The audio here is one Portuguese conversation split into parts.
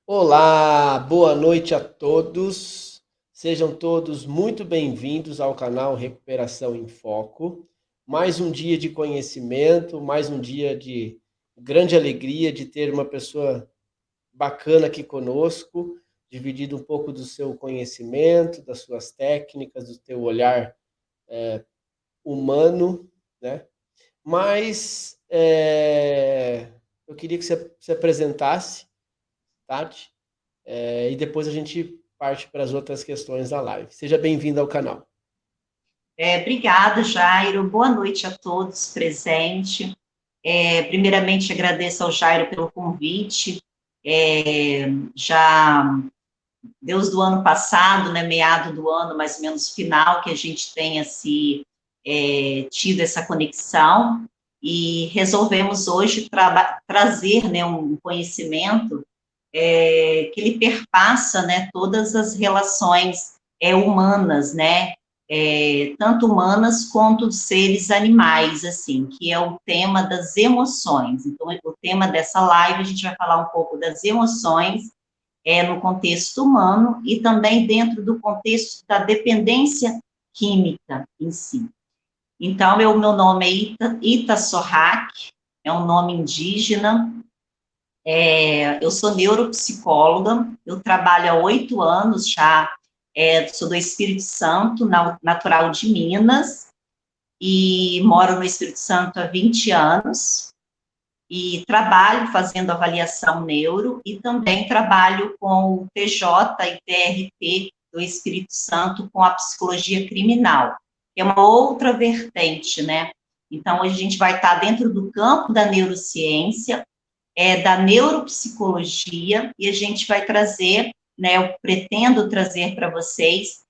Olá, boa noite a todos. Sejam todos muito bem-vindos ao canal Recuperação em Foco. Mais um dia de conhecimento, mais um dia de grande alegria de ter uma pessoa bacana aqui conosco, dividindo um pouco do seu conhecimento, das suas técnicas, do teu olhar humano, né? Mas eu queria que você se apresentasse, Tati. E depois a gente parte para as outras questões da live. Seja bem-vindo ao canal. Obrigada, Jairo. Boa noite a todos presentes. Primeiramente, agradeço ao Jairo pelo convite. Já desde o ano passado, né, meado do ano, mais ou menos final, que a gente tenha tido essa conexão e resolvemos hoje trazer, né, um conhecimento que ele perpassa, né, todas as relações humanas, né, tanto humanas quanto dos seres animais, assim, que é o tema das emoções. Então, o tema dessa live, a gente vai falar um pouco das emoções no contexto humano e também dentro do contexto da dependência química em si. Então, meu nome é Ita Sorrak, é um nome indígena. Eu sou neuropsicóloga, eu trabalho há 8 anos já, sou do Espírito Santo, natural de Minas, e moro no Espírito Santo há 20 anos, e trabalho fazendo avaliação neuro, e também trabalho com o TJ e TRP do Espírito Santo com a psicologia criminal, que é uma outra vertente, né? Então, hoje a gente vai estar dentro do campo da neurociência, da neuropsicologia, e a gente vai trazer, né, eu pretendo trazer para vocês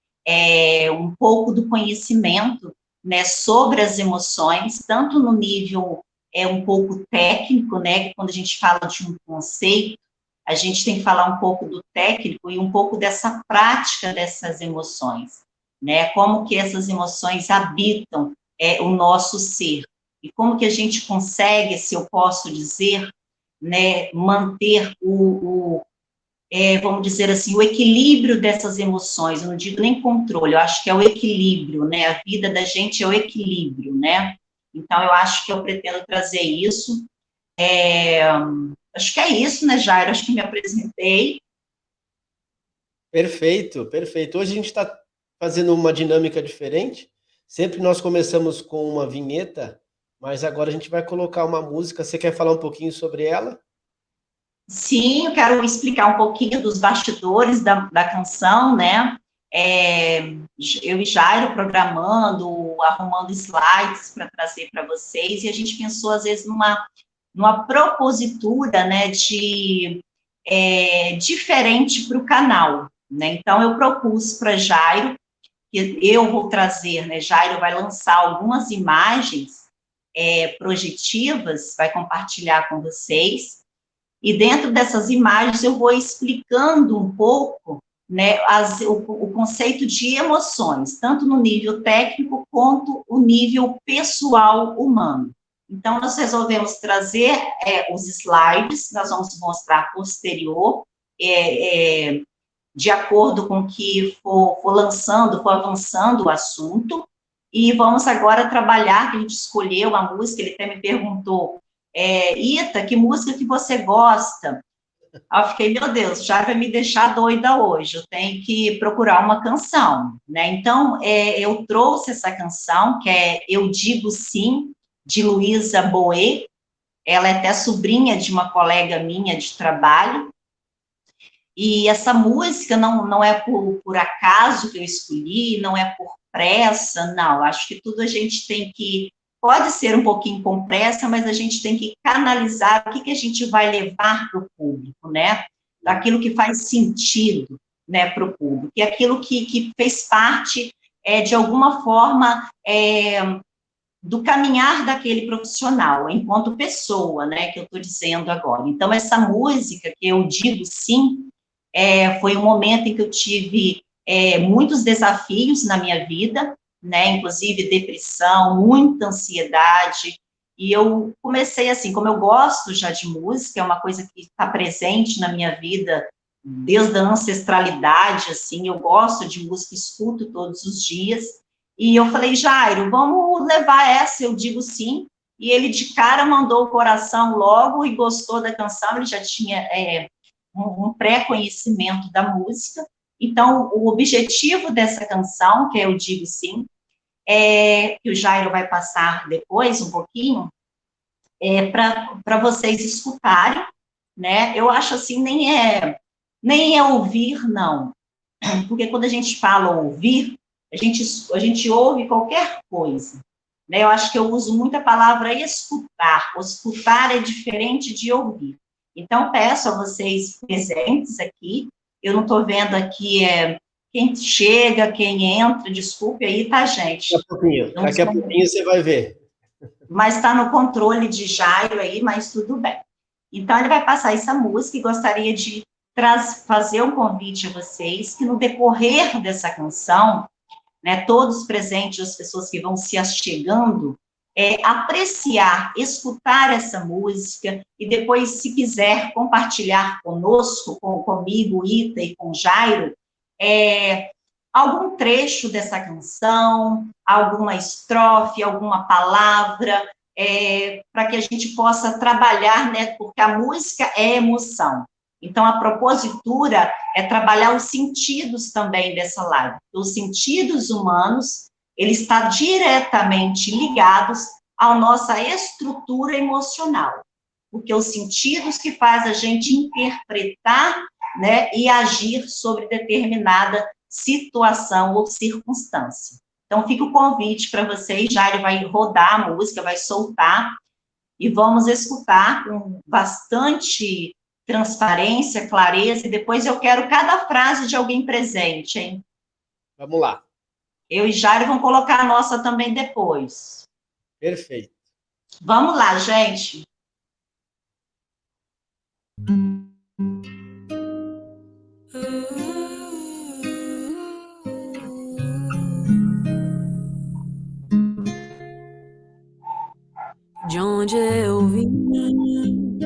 um pouco do conhecimento, né, sobre as emoções, tanto no nível um pouco técnico, né, que quando a gente fala de um conceito, a gente tem que falar um pouco do técnico e um pouco dessa prática dessas emoções, né, como que essas emoções habitam o nosso ser, e como que a gente consegue, se eu posso dizer, né, manter vamos dizer assim, o equilíbrio dessas emoções, eu não digo nem controle, eu acho que é o equilíbrio, né, a vida da gente é o equilíbrio, né, então eu acho que eu pretendo trazer isso, acho que é isso, né, Jairo, acho que me apresentei. Perfeito, perfeito. Hoje a gente está fazendo uma dinâmica diferente. Sempre nós começamos com uma vinheta, mas agora a gente vai colocar uma música. Você quer falar um pouquinho sobre ela? Sim, eu quero explicar um pouquinho dos bastidores da canção, né? É, eu e Jairo programando, arrumando slides para trazer para vocês, e a gente pensou, às vezes, numa propositura, né, diferente para o canal, né? Então, eu propus para Jairo, que eu vou trazer, né? Jairo vai lançar algumas imagens projetivas, vai compartilhar com vocês, e dentro dessas imagens eu vou explicando um pouco, né, o conceito de emoções, tanto no nível técnico quanto o nível pessoal humano. Então, nós resolvemos trazer os slides, nós vamos mostrar posterior, de acordo com que for lançando, for avançando o assunto, e vamos agora trabalhar, que a gente escolheu a música, ele até me perguntou, Ita, que música que você gosta? Aí eu fiquei, meu Deus, já vai me deixar doida hoje, eu tenho que procurar uma canção, né? Então, eu trouxe essa canção, que é Eu Digo Sim, de Luísa Boet, ela é até sobrinha de uma colega minha de trabalho, e essa música não é por acaso que eu escolhi, não é por pressa, não. Acho que tudo a gente tem que. Pode ser um pouquinho com pressa, mas a gente tem que canalizar o que a gente vai levar para o público, né? Daquilo que faz sentido, né, para o público. E aquilo que fez parte, de alguma forma, do caminhar daquele profissional, enquanto pessoa, né, que eu estou dizendo agora. Então, essa música que eu digo sim, foi um momento em que eu tive muitos desafios na minha vida, né, inclusive depressão, muita ansiedade, e eu comecei assim, como eu gosto já de música, é uma coisa que está presente na minha vida desde a ancestralidade, assim, eu gosto de música, escuto todos os dias, e eu falei, Jairo, vamos levar essa, eu digo sim, e ele de cara mandou o coração logo e gostou da canção, ele já tinha um pré-conhecimento da música, então o objetivo dessa canção, que eu digo sim, que o Jairo vai passar depois um pouquinho, para vocês escutarem, né? Eu acho assim, nem é ouvir, não. Porque quando a gente fala ouvir, a gente ouve qualquer coisa. Né? Eu acho que eu uso muito a palavra escutar. O escutar é diferente de ouvir. Então, peço a vocês presentes aqui, eu não estou vendo aqui quem chega, quem entra, desculpe aí, tá, gente? Daqui a pouquinho você vai ver. Mas está no controle de Jairo aí, mas tudo bem. Então, ele vai passar essa música e gostaria de fazer um convite a vocês que no decorrer dessa canção, né, todos presentes, as pessoas que vão se achegando, apreciar, escutar essa música e depois, se quiser, compartilhar conosco, comigo, Ita e com Jairo, algum trecho dessa canção, alguma estrofe, alguma palavra, para que a gente possa trabalhar, né, porque a música é emoção. Então, a propositura é trabalhar os sentidos também dessa live. Os sentidos humanos, eles estão diretamente ligados à nossa estrutura emocional, porque os sentidos que faz a gente interpretar, né, e agir sobre determinada situação ou circunstância. Então, fica o convite para vocês, já ele vai rodar a música, vai soltar, e vamos escutar com bastante transparência, clareza, e depois eu quero cada frase de alguém presente, hein? Vamos lá. Eu e Jairo vamos colocar a nossa também depois. Perfeito. Vamos lá, gente. De onde eu vim,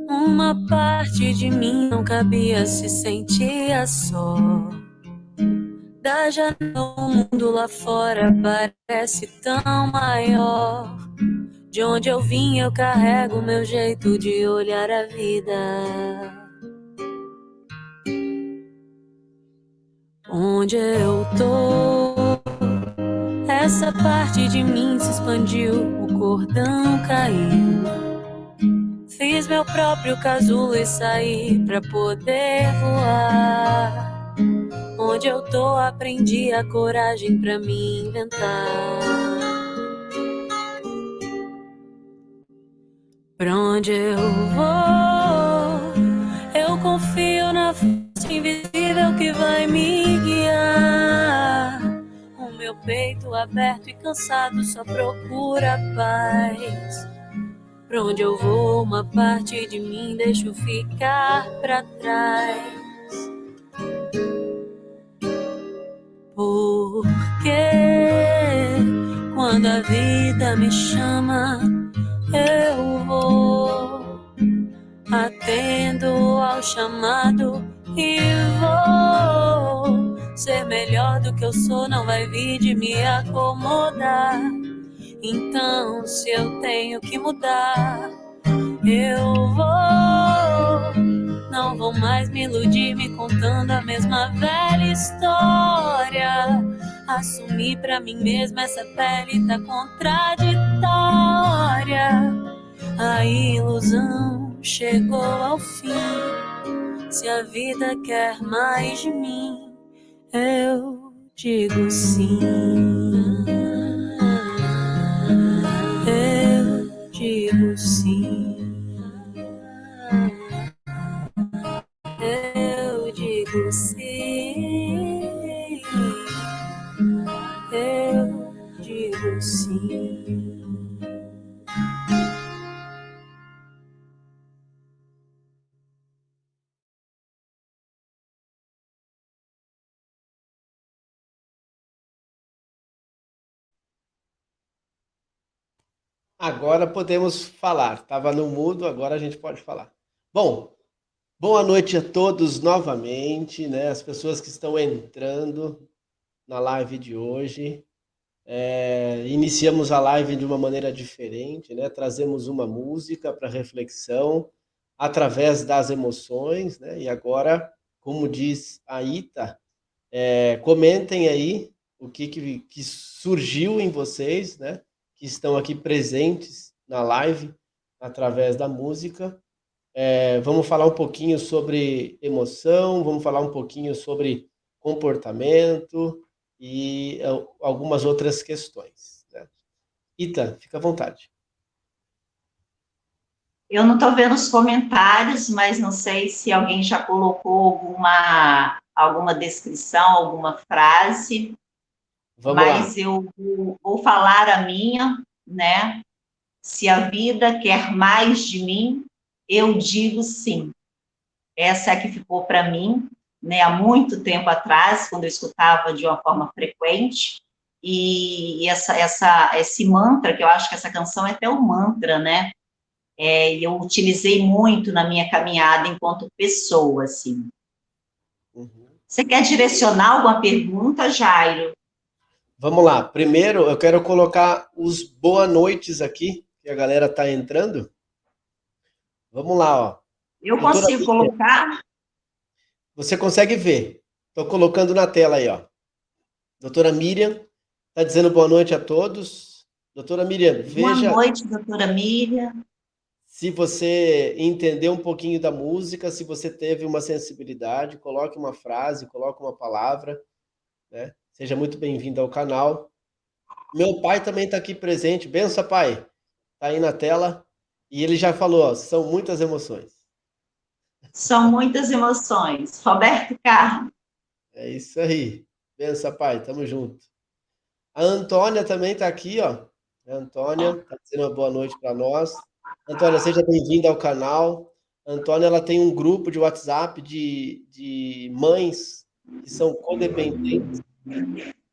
uma parte de mim não cabia, se sentia só. Da janela, o mundo lá fora parece tão maior. De onde eu vim, eu carrego meu jeito de olhar a vida. Onde eu tô, essa parte de mim se expandiu, o cordão caiu. Fiz meu próprio casulo e saí pra poder voar. Onde eu tô, aprendi a coragem pra me inventar. Pra onde eu vou, eu confio na força invisível que vai me guiar. O meu peito aberto e cansado só procura paz. Pra onde eu vou, uma parte de mim deixo ficar pra trás. Porque quando a vida me chama, eu vou, atendo ao chamado e vou. Ser melhor do que eu sou não vai vir de me acomodar. Então, se eu tenho que mudar, eu vou. Não vou mais me iludir me contando a mesma velha história. Assumir pra mim mesma essa pele tá contraditória. A ilusão chegou ao fim. Se a vida quer mais de mim, eu digo sim. Eu digo sim. Eu digo sim. Eu digo sim. Agora podemos falar. Estava no mudo, agora a gente pode falar. Bom, Boa noite a todos novamente, né? As pessoas que estão entrando na live de hoje. Iniciamos a live de uma maneira diferente, né? Trazemos uma música para reflexão através das emoções, né? E agora, como diz a Ita, comentem aí o que surgiu em vocês, né? Que estão aqui presentes na live através da música. Vamos falar um pouquinho sobre emoção, vamos falar um pouquinho sobre comportamento e algumas outras questões, né? Ita, fica à vontade. Eu não estou vendo os comentários, mas não sei se alguém já colocou alguma descrição, alguma frase, Vamos lá. mas eu vou falar a minha, né? Se a vida quer mais de mim, eu digo sim. Essa é a que ficou para mim, né, há muito tempo atrás, quando eu escutava de uma forma frequente, e esse mantra, que eu acho que essa canção é até um mantra, né? Eu utilizei muito na minha caminhada enquanto pessoa, assim. Uhum. Você quer direcionar alguma pergunta, Jairo? Vamos lá. Primeiro, eu quero colocar os boa noites aqui, que a galera está entrando. Vamos lá, ó. Eu Doutora consigo Miriam, colocar? você consegue ver? Estou colocando na tela aí, ó. Doutora Miriam está dizendo boa noite a todos. Doutora Miriam, Boa veja noite, doutora Miriam. se você entendeu um pouquinho da música, se você teve uma sensibilidade, coloque uma frase, coloque uma palavra, né? Seja muito bem-vindo ao canal. Meu pai também está aqui presente. Benção, pai. Está aí na tela. E ele já falou, ó, são muitas emoções. São muitas emoções. Roberto Carlos. É isso aí. Benção, pai. Tamo junto. A Antônia também está aqui, ó. A Antônia está dizendo uma boa noite para nós. Antônia, seja bem-vinda ao canal. A Antônia, ela tem um grupo de WhatsApp de mães que são codependentes,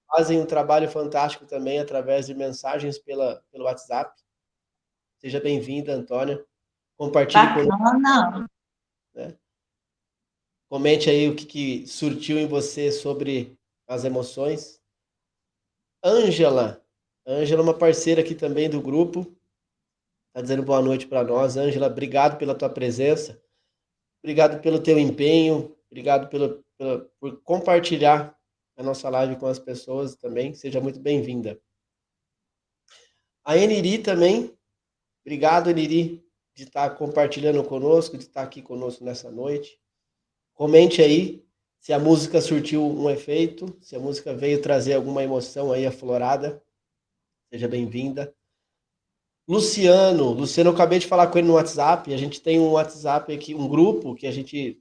fazem um trabalho fantástico também através de mensagens pelo WhatsApp. Seja bem-vinda, Antônia. Compartilhe conosco, Bacana. né? Comente aí o que surtiu em você sobre as emoções. Ângela é uma parceira aqui também do grupo. Está dizendo boa noite para nós. Ângela, obrigado pela tua presença. Obrigado pelo teu empenho. Obrigado por compartilhar a nossa live com as pessoas também. Seja muito bem-vinda. A Eniri também. Obrigado, Eniri, de estar compartilhando conosco, de estar aqui conosco nessa noite. Comente aí se a música surtiu um efeito, se a música veio trazer alguma emoção aí aflorada. Seja bem-vinda. Luciano, eu acabei de falar com ele no WhatsApp. A gente tem um WhatsApp aqui, um grupo que a gente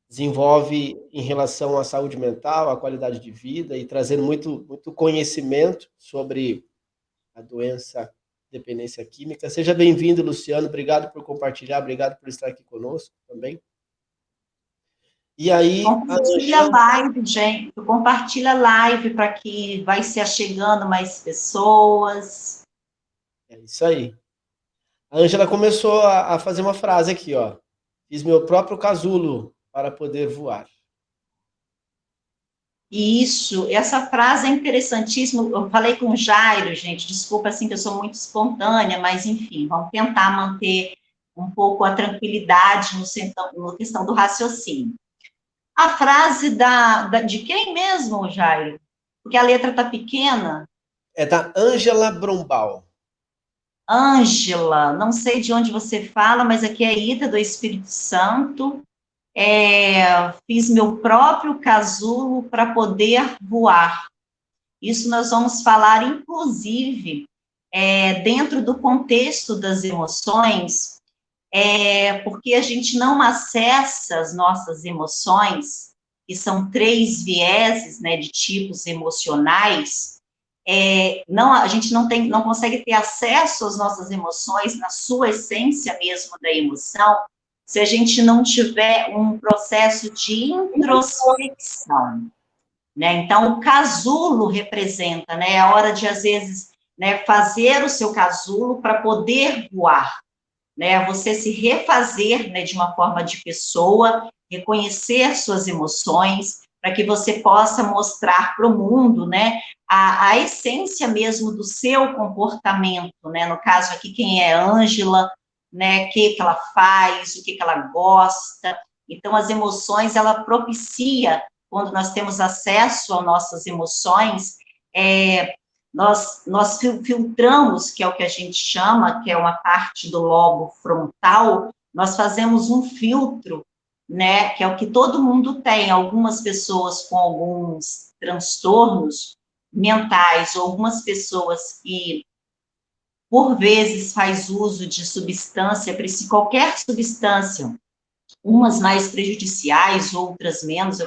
desenvolve em relação à saúde mental, à qualidade de vida e trazendo muito, muito conhecimento sobre a doença dependência química. Seja bem-vindo, Luciano. Obrigado por compartilhar, obrigado por estar aqui conosco também. E aí, compartilha a live, gente. Compartilha a live para que vai se achegando mais pessoas. É isso aí. A Ângela começou a fazer uma frase aqui, ó. Fiz meu próprio casulo para poder voar. Isso, essa frase é interessantíssima. Eu falei com o Jairo, gente, desculpa assim que eu sou muito espontânea, mas enfim, vamos tentar manter um pouco a tranquilidade na questão do raciocínio. A frase de quem mesmo, Jairo? Porque a letra está pequena. É da Ângela Brombal. Ângela, não sei de onde você fala, mas aqui é Ida do Espírito Santo. Fiz meu próprio casulo para poder voar. Isso nós vamos falar, inclusive, dentro do contexto das emoções, porque a gente não acessa as nossas emoções, que são 3 vieses, né, de tipos emocionais. A gente não consegue ter acesso às nossas emoções, na sua essência mesmo da emoção, se a gente não tiver um processo de introspecção, né? Então, o casulo representa, a hora de, às vezes, fazer o seu casulo para poder voar. né? Você se refazer, né, de uma forma de pessoa, reconhecer suas emoções, para que você possa mostrar para o mundo, né, a essência mesmo do seu comportamento, né? No caso aqui, quem é Ângela, né? O que ela faz, o que ela gosta. Então, as emoções, ela propicia, quando nós temos acesso às nossas emoções, nós filtramos, que é o que a gente chama, que é uma parte do lobo frontal, nós fazemos um filtro, né, que é o que todo mundo tem, algumas pessoas com alguns transtornos mentais, ou algumas pessoas que, por vezes, faz uso de substância, qualquer substância, umas mais prejudiciais, outras menos,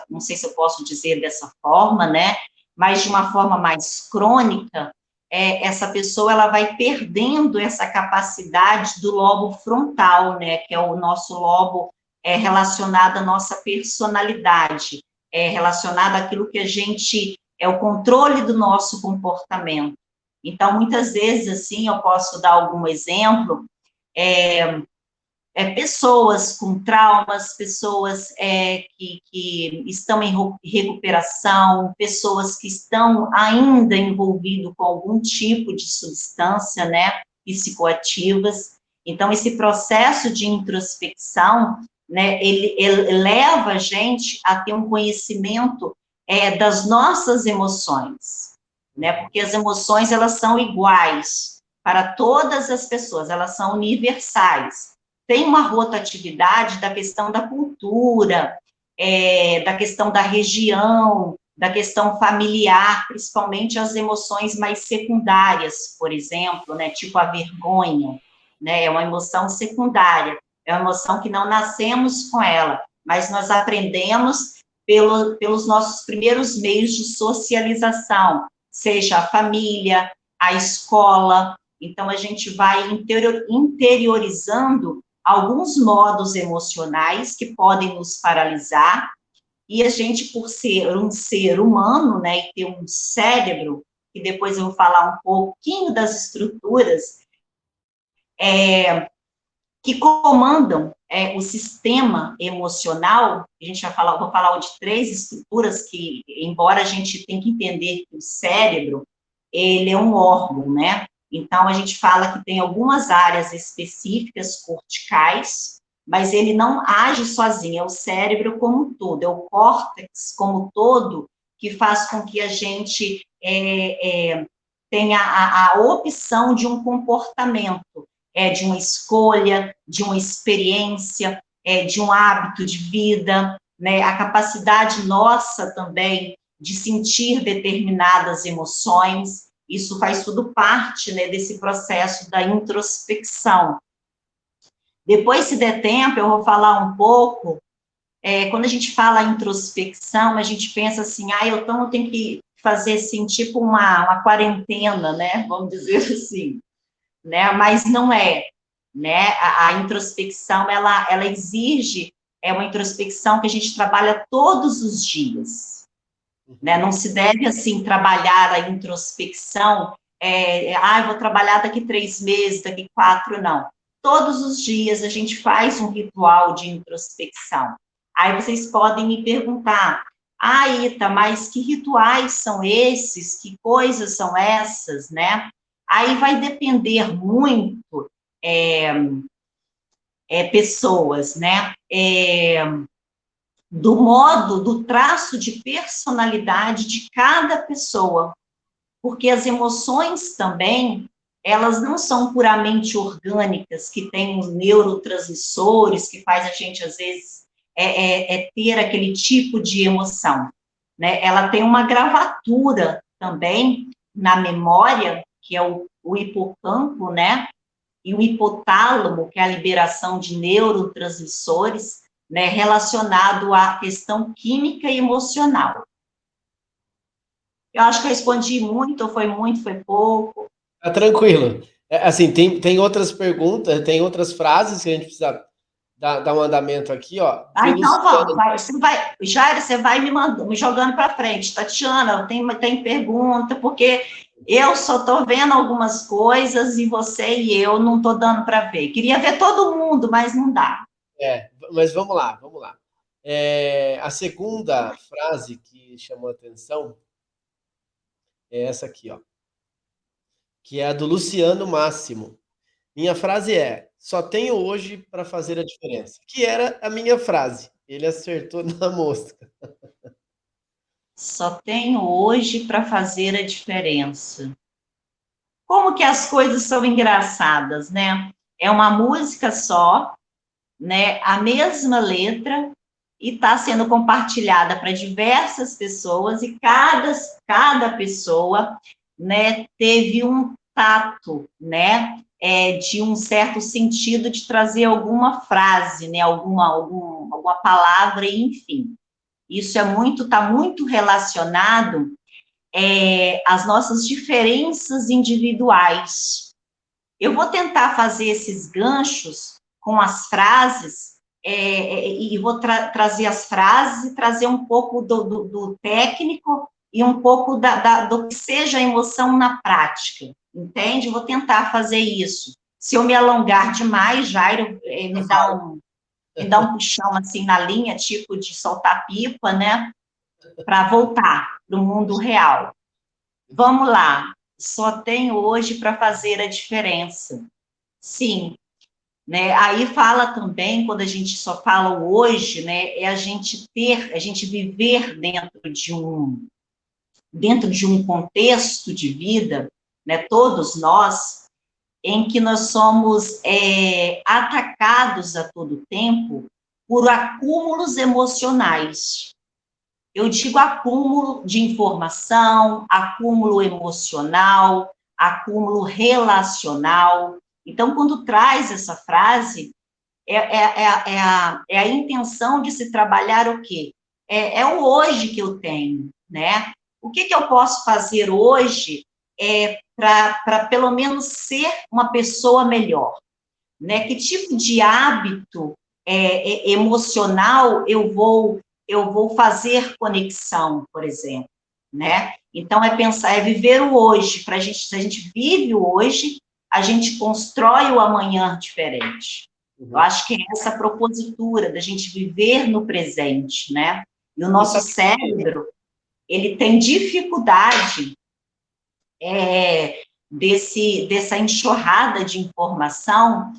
não sei se eu posso dizer dessa forma, né, mas de uma forma mais crônica, essa pessoa, ela vai perdendo essa capacidade do lobo frontal, né, que é o nosso lobo relacionado à nossa personalidade, relacionado àquilo que a gente, é o controle do nosso comportamento. Então, muitas vezes, assim, eu posso dar algum exemplo, pessoas com traumas, pessoas que estão em recuperação, pessoas que estão ainda envolvidas com algum tipo de substância, né, psicoativas. Então, esse processo de introspecção, né, ele leva a gente a ter um conhecimento das nossas emoções, né, porque as emoções, elas são iguais para todas as pessoas, elas são universais. Tem uma rotatividade da questão da cultura, da questão da região, da questão familiar, principalmente as emoções mais secundárias, por exemplo, né, tipo a vergonha, né, é uma emoção secundária, é uma emoção que não nascemos com ela, mas nós aprendemos pelos nossos primeiros meios de socialização, seja a família, a escola. Então, a gente vai interiorizando alguns modos emocionais que podem nos paralisar, e a gente, por ser um ser humano, né, e ter um cérebro, e depois eu vou falar um pouquinho das estruturas que comandam o sistema emocional. A gente vou falar de 3 estruturas que, embora a gente tenha que entender que o cérebro, ele é um órgão, né? Então, a gente fala que tem algumas áreas específicas corticais, mas ele não age sozinho, é o cérebro como um todo, é o córtex como um todo, que faz com que a gente tenha a opção de um comportamento, de uma escolha, de uma experiência, de um hábito de vida, né? A capacidade nossa também de sentir determinadas emoções. Isso faz tudo parte, né, desse processo da introspecção. Depois, se der tempo, eu vou falar um pouco, quando a gente fala introspecção, a gente pensa assim, então eu tenho que fazer, assim, tipo uma quarentena, né, vamos dizer assim, né, mas não é, né, a introspecção, ela exige, uma introspecção que a gente trabalha todos os dias, né? Não se deve, assim, trabalhar a introspecção, eu vou trabalhar daqui 3 meses, daqui 4, não. Todos os dias a gente faz um ritual de introspecção. Aí vocês podem me perguntar, Ita, mas que rituais são esses? Que coisas são essas, né? Aí vai depender muito pessoas, né? Do modo, do traço de personalidade de cada pessoa, porque as emoções também, elas não são puramente orgânicas, que tem os neurotransmissores, que faz a gente, às vezes, ter aquele tipo de emoção, né? Ela tem uma gravatura também na memória, que é o hipocampo, né? E o hipotálamo, que é a liberação de neurotransmissores, né, relacionado à questão química e emocional. Eu acho que eu respondi muito, foi pouco. Tá tranquilo. Assim, tem outras perguntas, tem outras frases que a gente precisa dar um andamento aqui, ó. Então vamos, Jair, você vai me jogando para frente. Tatiana, tem pergunta, porque Eu só estou vendo algumas coisas e você e eu não estou dando para ver. Queria ver todo mundo, mas não dá. Mas vamos lá, vamos lá. A segunda frase que chamou a atenção é essa aqui, ó, que é a do Luciano Máximo. Minha frase é: só tenho hoje para fazer a diferença. Que era a minha frase. Ele acertou na mosca. Só tenho hoje para fazer a diferença. Como que as coisas são engraçadas, né? É uma música só, né? A mesma letra e está sendo compartilhada para diversas pessoas e cada pessoa, né, teve um tato, né, de um certo sentido de trazer alguma frase, né, alguma palavra, enfim. Isso está muito relacionado às nossas diferenças individuais. Eu vou tentar fazer esses ganchos com as frases e vou trazer as frases e trazer um pouco do técnico e um pouco do que seja a emoção na prática, entende? Vou tentar fazer isso. Se eu me alongar demais, Jairo, me dá um puxão assim na linha, tipo de soltar pipa, né? Para voltar para o mundo real. Vamos lá. Só tenho hoje para fazer a diferença. Sim, né? Aí fala também, quando a gente só fala o hoje, né? É a gente viver dentro de um contexto de vida, né? Todos nós, em que nós somos atacados a todo tempo por acúmulos emocionais. Eu digo acúmulo de informação, acúmulo emocional, acúmulo relacional. Então, quando traz essa frase, é a intenção de se trabalhar o quê? É o hoje que eu tenho, né? O que eu posso fazer hoje para, pelo menos, ser uma pessoa melhor? Né? Que tipo de hábito emocional eu vou fazer conexão, por exemplo, né? Então, é viver o hoje. Se a gente vive o hoje, a gente constrói o amanhã diferente. Eu acho que é essa a propositura da gente viver no presente, né? E o nosso cérebro, ele tem dificuldade dessa enxurrada de informação,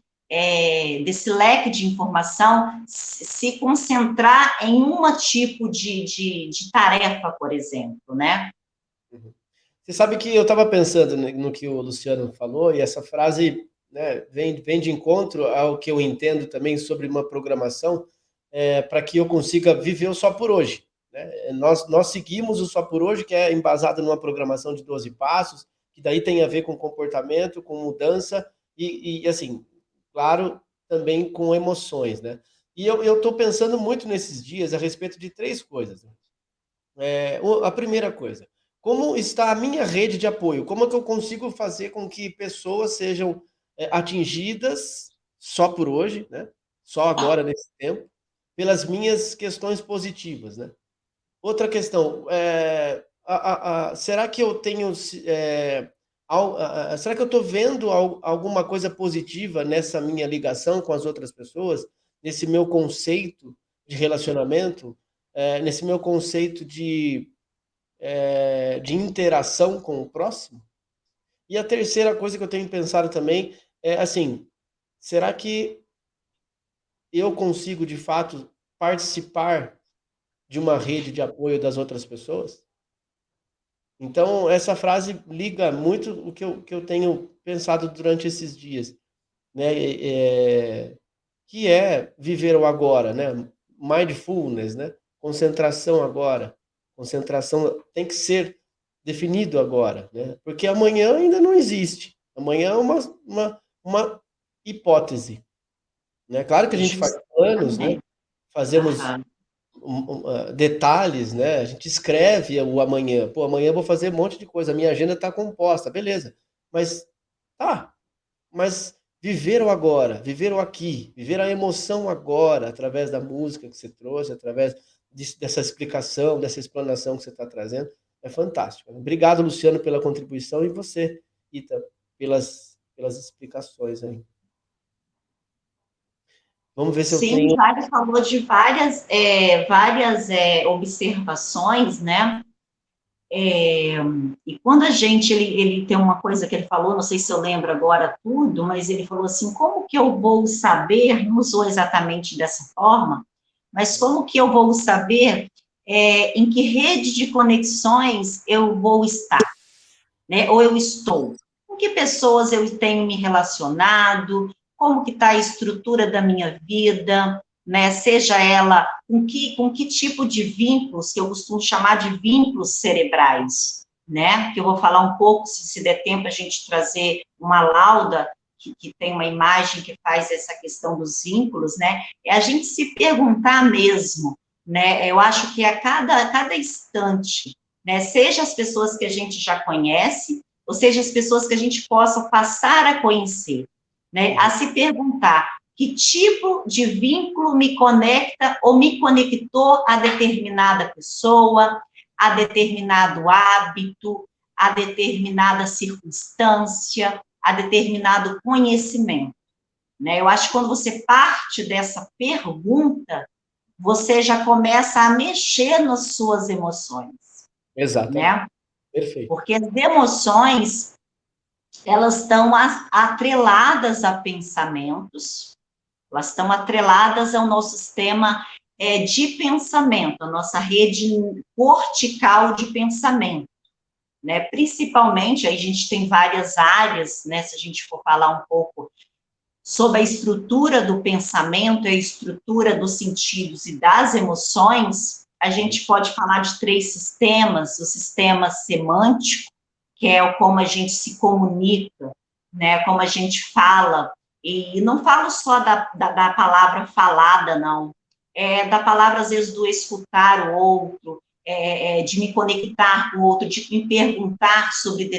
desse leque de informação, se concentrar em um tipo de tarefa, por exemplo, né? Você sabe que eu estava pensando no que o Luciano falou, e essa frase, né, vem de encontro ao que eu entendo também sobre uma programação, para que eu consiga viver o só por hoje. Né? Nós seguimos o só por hoje, que é embasado numa programação de 12 passos, que daí tem a ver com comportamento, com mudança, e assim, claro, também com emoções. Né? E eu estou pensando muito nesses dias a respeito de três coisas. Né? A primeira coisa, como está a minha rede de apoio? Como é que eu consigo fazer com que pessoas sejam atingidas só por hoje, né? Só agora, nesse tempo, pelas minhas questões positivas, né? Outra questão, será que eu tenho... será que eu estou vendo alguma coisa positiva nessa minha ligação com as outras pessoas, nesse meu conceito de relacionamento, nesse meu conceito de interação com o próximo? E a terceira coisa que eu tenho pensado também é assim, será que eu consigo, de fato, participar de uma rede de apoio das outras pessoas? Então, essa frase liga muito o que eu tenho pensado durante esses dias, né? Que é viver o agora, né? Mindfulness, né? Concentração agora. Concentração tem que ser definido agora, né? Porque amanhã ainda não existe. Amanhã é uma hipótese, né? Claro que a gente faz planos, né? Fazemos detalhes, né? A gente escreve o amanhã. Pô, amanhã eu vou fazer um monte de coisa. A minha agenda está composta, beleza? Mas viver o agora, viver o aqui, viver a emoção agora, através da música que você trouxe, através dessa explicação, dessa explanação que você está trazendo, é fantástico. Obrigado, Luciano, pela contribuição e você, Ita, pelas explicações aí. Vamos ver se eu Sim, tenho... o Mário falou de várias observações, né? E quando a gente, ele tem uma coisa que ele falou, não sei se eu lembro agora tudo, mas ele falou assim, como que eu vou saber, não usou exatamente dessa forma, mas como que eu vou saber em que rede de conexões eu vou estar, né? Ou eu estou? Com que pessoas eu tenho me relacionado? Como que está a estrutura da minha vida? Né? Seja ela com que tipo de vínculos, que eu costumo chamar de vínculos cerebrais, né? Que eu vou falar um pouco, se der tempo, a gente trazer uma lauda que tem uma imagem que faz essa questão dos vínculos, né? É a gente se perguntar mesmo, né? Eu acho que a cada instante, né? Seja as pessoas que a gente já conhece, ou seja as pessoas que a gente possa passar a conhecer, né? A se perguntar que tipo de vínculo me conecta ou me conectou a determinada pessoa, a determinado hábito, a determinada circunstância, a determinado conhecimento, né? Eu acho que quando você parte dessa pergunta, você já começa a mexer nas suas emoções. Exatamente. Né? Perfeito. Porque as emoções, elas estão atreladas a pensamentos, elas estão atreladas ao nosso sistema de pensamento, a nossa rede cortical de pensamento, né? Principalmente, aí a gente tem várias áreas, né? Se a gente for falar um pouco sobre a estrutura do pensamento, a estrutura dos sentidos e das emoções, a gente pode falar de 3 sistemas: o sistema semântico, que é como a gente se comunica, né, como a gente fala, e não falo só da palavra falada, não, da palavra, às vezes, do escutar o outro, de me conectar com o outro, de me perguntar sobre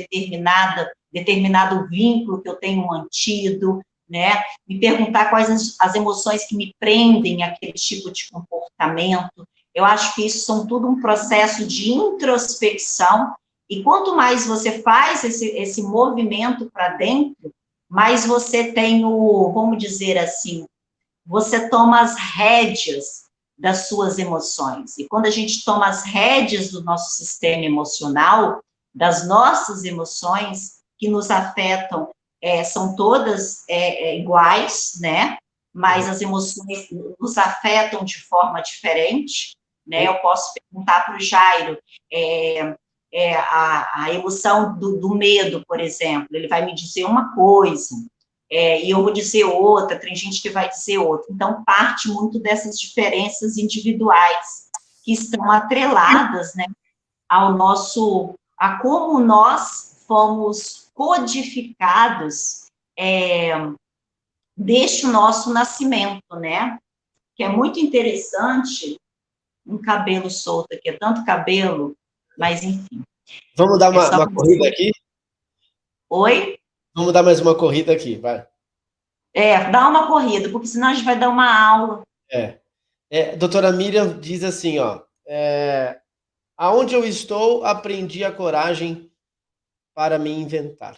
determinado vínculo que eu tenho mantido, né, me perguntar quais as emoções que me prendem àquele tipo de comportamento. Eu acho que isso são tudo um processo de introspecção, e quanto mais você faz esse movimento para dentro, mais você tem vamos dizer assim, você toma as rédeas das suas emoções. E quando a gente toma as rédeas do nosso sistema emocional, das nossas emoções que nos afetam, são todas iguais, né? Mas as emoções nos afetam de forma diferente, né? Eu posso perguntar para o Jairo, a emoção do medo, por exemplo, ele vai me dizer uma coisa, e eu vou dizer outra, tem gente que vai dizer outra. Então, parte muito dessas diferenças individuais que estão atreladas, né, a como nós fomos codificados desde o nosso nascimento, né? Que é muito interessante, um cabelo solto aqui, é tanto cabelo, mas enfim. Vamos dar uma corrida aqui? Oi? Vamos dar mais uma corrida aqui, vai. Dá uma corrida, porque senão a gente vai dar uma aula. Doutora Miriam diz assim, ó, aonde eu estou, aprendi a coragem para me inventar.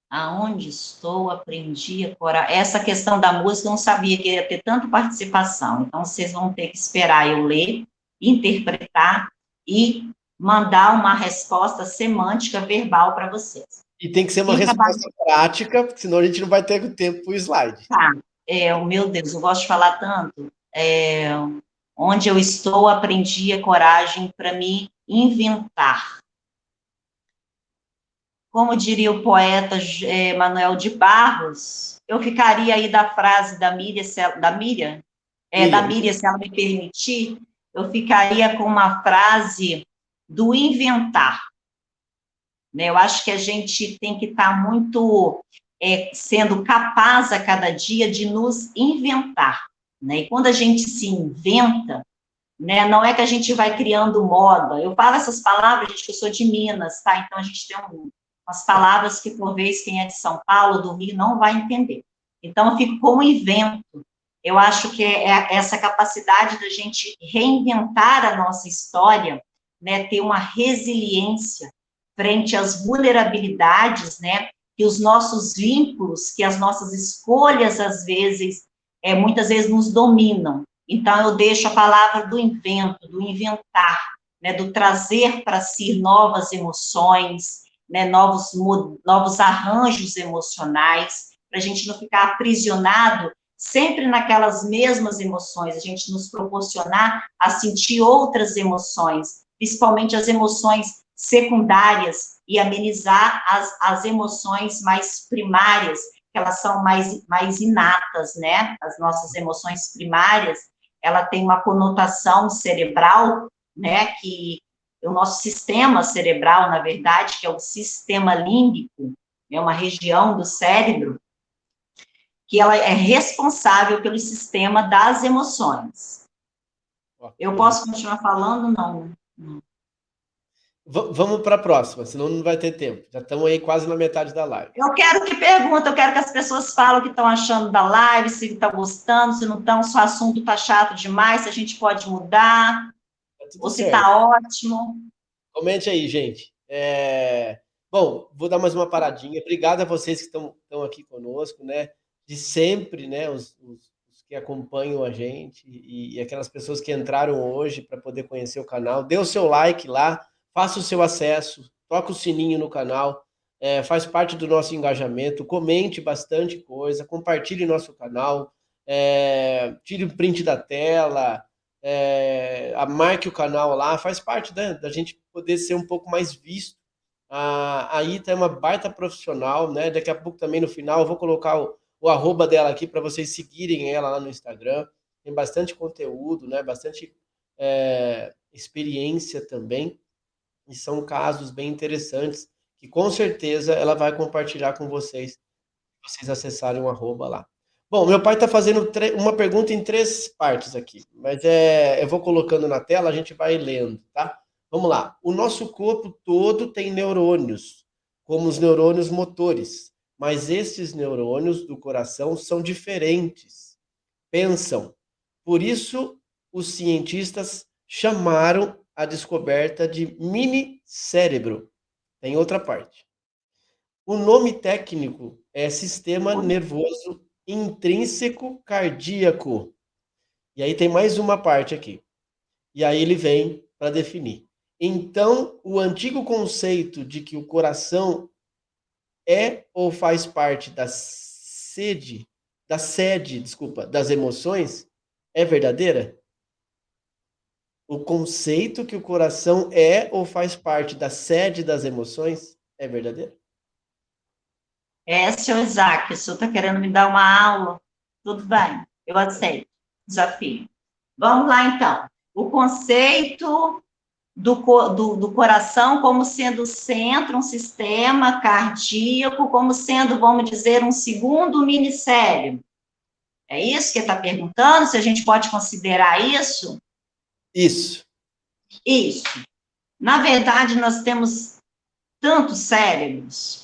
Aonde estou, aprendi a coragem. Essa questão da música, eu não sabia que ia ter tanta participação, então vocês vão ter que esperar eu ler, interpretar e mandar uma resposta semântica verbal para vocês. E tem que ser uma resposta prática, porque senão a gente não vai ter tempo para o slide. Tá. Meu Deus, eu gosto de falar tanto. Onde eu estou, aprendi a coragem para me inventar. Como diria o poeta Manuel de Barros, eu ficaria aí da frase da Miriam, se ela me permitir, eu ficaria com uma frase do inventar. Né? Eu acho que a gente tem que estar muito sendo capaz a cada dia de nos inventar. Né? E quando a gente se inventa, né, não é que a gente vai criando moda. Eu falo essas palavras, gente, que eu sou de Minas, tá? Então a gente tem umas palavras que, por vez, quem é de São Paulo, do Rio, não vai entender. Então eu fico como invento. Eu acho que é essa capacidade da gente reinventar a nossa história, né, ter uma resiliência frente às vulnerabilidades, né, que os nossos vínculos, que as nossas escolhas, às vezes, muitas vezes nos dominam. Então, eu deixo a palavra do invento, do inventar, né, do trazer para si novas emoções, né, novos arranjos emocionais, para a gente não ficar aprisionado sempre naquelas mesmas emoções, a gente nos proporcionar a sentir outras emoções, principalmente as emoções secundárias, e amenizar as emoções mais primárias, que elas são mais inatas, né? As nossas emoções primárias, ela tem uma conotação cerebral, né? Que o nosso sistema cerebral, na verdade, que é o sistema límbico, é uma região do cérebro, que ela é responsável pelo sistema das emoções. Eu posso continuar falando? Não. Vamos para a próxima, senão não vai ter tempo. Já estamos aí quase na metade da live. Eu quero que perguntem, eu quero que as pessoas falem o que estão achando da live, se estão gostando, se não estão, se o assunto está chato demais, se a gente pode mudar, ou se está ótimo. Comente aí, gente. Bom, vou dar mais uma paradinha. Obrigado a vocês que estão aqui conosco, né? De sempre, né? Os que acompanham a gente e aquelas pessoas que entraram hoje para poder conhecer o canal. Dê o seu like lá, faça o seu acesso, toca o sininho no canal, faz parte do nosso engajamento, comente bastante coisa, compartilhe nosso canal, tire o print da tela, marque o canal lá, faz parte, né, da gente poder ser um pouco mais visto. A Ita é uma baita profissional, né? Daqui a pouco também no final eu vou colocar o arroba dela aqui para vocês seguirem ela lá no Instagram. Tem bastante conteúdo, né? Bastante experiência também. E são casos bem interessantes que com certeza ela vai compartilhar com vocês, se vocês acessarem o arroba lá. Bom, meu pai está fazendo uma pergunta em 3 partes aqui, mas eu vou colocando na tela, a gente vai lendo, tá? Vamos lá. O nosso corpo todo tem neurônios, como os neurônios motores, mas esses neurônios do coração são diferentes. Pensam. Por isso, os cientistas chamaram a descoberta de mini cérebro. Tem outra parte. O nome técnico é sistema nervoso intrínseco cardíaco. E aí tem mais uma parte aqui. E aí ele vem para definir. Então, o antigo conceito de que o coração é ou faz parte da sede das emoções é verdadeira? O conceito que o coração é ou faz parte da sede das emoções é verdadeiro? Seu Isaac, o senhor está querendo me dar uma aula? Tudo bem, eu aceito o desafio. Vamos lá, então. O conceito do coração como sendo o centro, um sistema cardíaco, como sendo, vamos dizer, um segundo minicérebro. É isso que ele está perguntando? Se a gente pode considerar isso? Isso. Isso. Na verdade, nós temos tantos cérebros,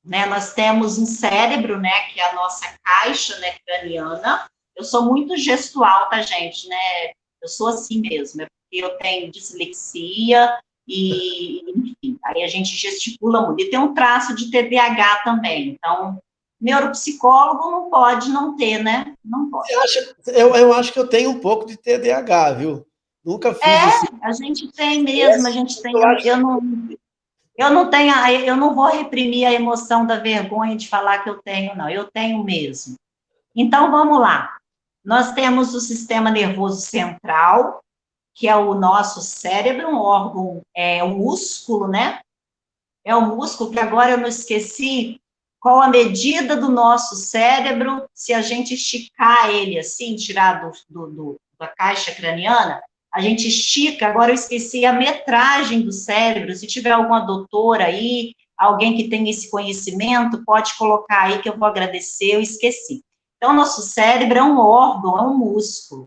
né? Nós temos um cérebro, né, que é a nossa caixa, né, craniana. Eu sou muito gestual, tá, gente, né? Eu sou assim mesmo, porque eu tenho dislexia e, enfim, aí a gente gesticula muito. E tem um traço de TDAH também, então, neuropsicólogo não pode não ter, né? Não pode. Eu acho que eu tenho um pouco de TDAH, viu? Nunca fiz isso. A gente tem mesmo, a gente tem. Eu não vou reprimir a emoção da vergonha de falar que eu tenho, não. Eu tenho mesmo. Então, vamos lá. Nós temos o sistema nervoso central, que é o nosso cérebro, um órgão, um músculo, né? É o músculo que agora eu não esqueci qual a medida do nosso cérebro, se a gente esticar ele assim, tirar da caixa craniana, a gente estica, agora eu esqueci a metragem do cérebro, se tiver alguma doutora aí, alguém que tem esse conhecimento, pode colocar aí que eu vou agradecer, eu esqueci. Então, nosso cérebro é um órgão, é um músculo,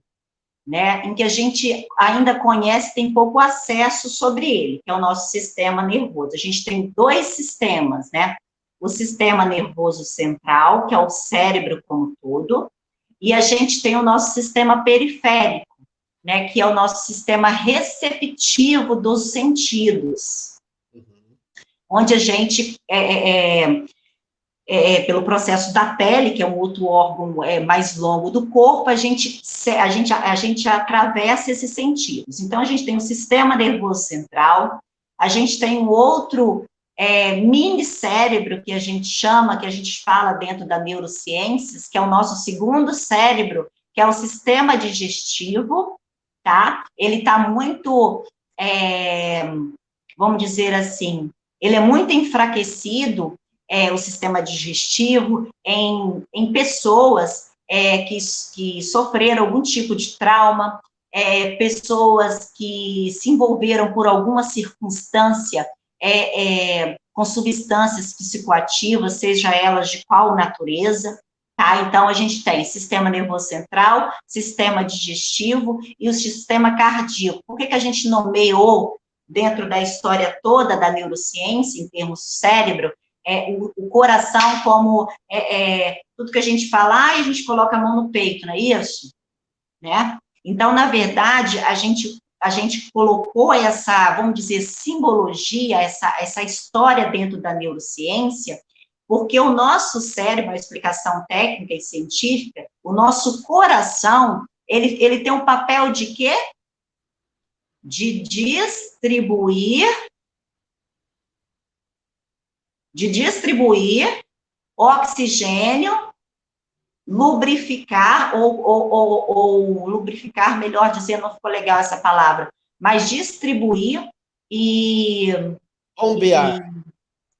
né, em que a gente ainda conhece, tem pouco acesso sobre ele, que é o nosso sistema nervoso. A gente tem 2 sistemas, né, o sistema nervoso central, que é o cérebro como todo, e a gente tem o nosso sistema periférico, né, que é o nosso sistema receptivo dos sentidos, onde a gente, pelo processo da pele, que é um outro órgão mais longo do corpo, a gente atravessa esses sentidos. Então, a gente tem o sistema nervoso central, a gente tem um outro mini cérebro, que a gente chama, que a gente fala dentro da neurociências, que é o nosso segundo cérebro, que é o sistema digestivo, tá? Ele está muito, vamos dizer assim, ele é muito enfraquecido, o sistema digestivo, em pessoas que sofreram algum tipo de trauma, pessoas que se envolveram por alguma circunstância com substâncias psicoativas, seja elas de qual natureza, tá? Então, a gente tem sistema nervoso central, sistema digestivo e o sistema cardíaco. Por que a gente nomeou, dentro da história toda da neurociência, em termos de cérebro, o coração como tudo que a gente fala, a gente coloca a mão no peito, não é isso? Né? Então, na verdade, a gente colocou essa, vamos dizer, simbologia, essa história dentro da neurociência, porque o nosso cérebro, a explicação técnica e científica, o nosso coração, ele tem um papel de quê? De distribuir oxigênio, lubrificar, ou lubrificar, melhor dizendo, não ficou legal essa palavra, mas distribuir e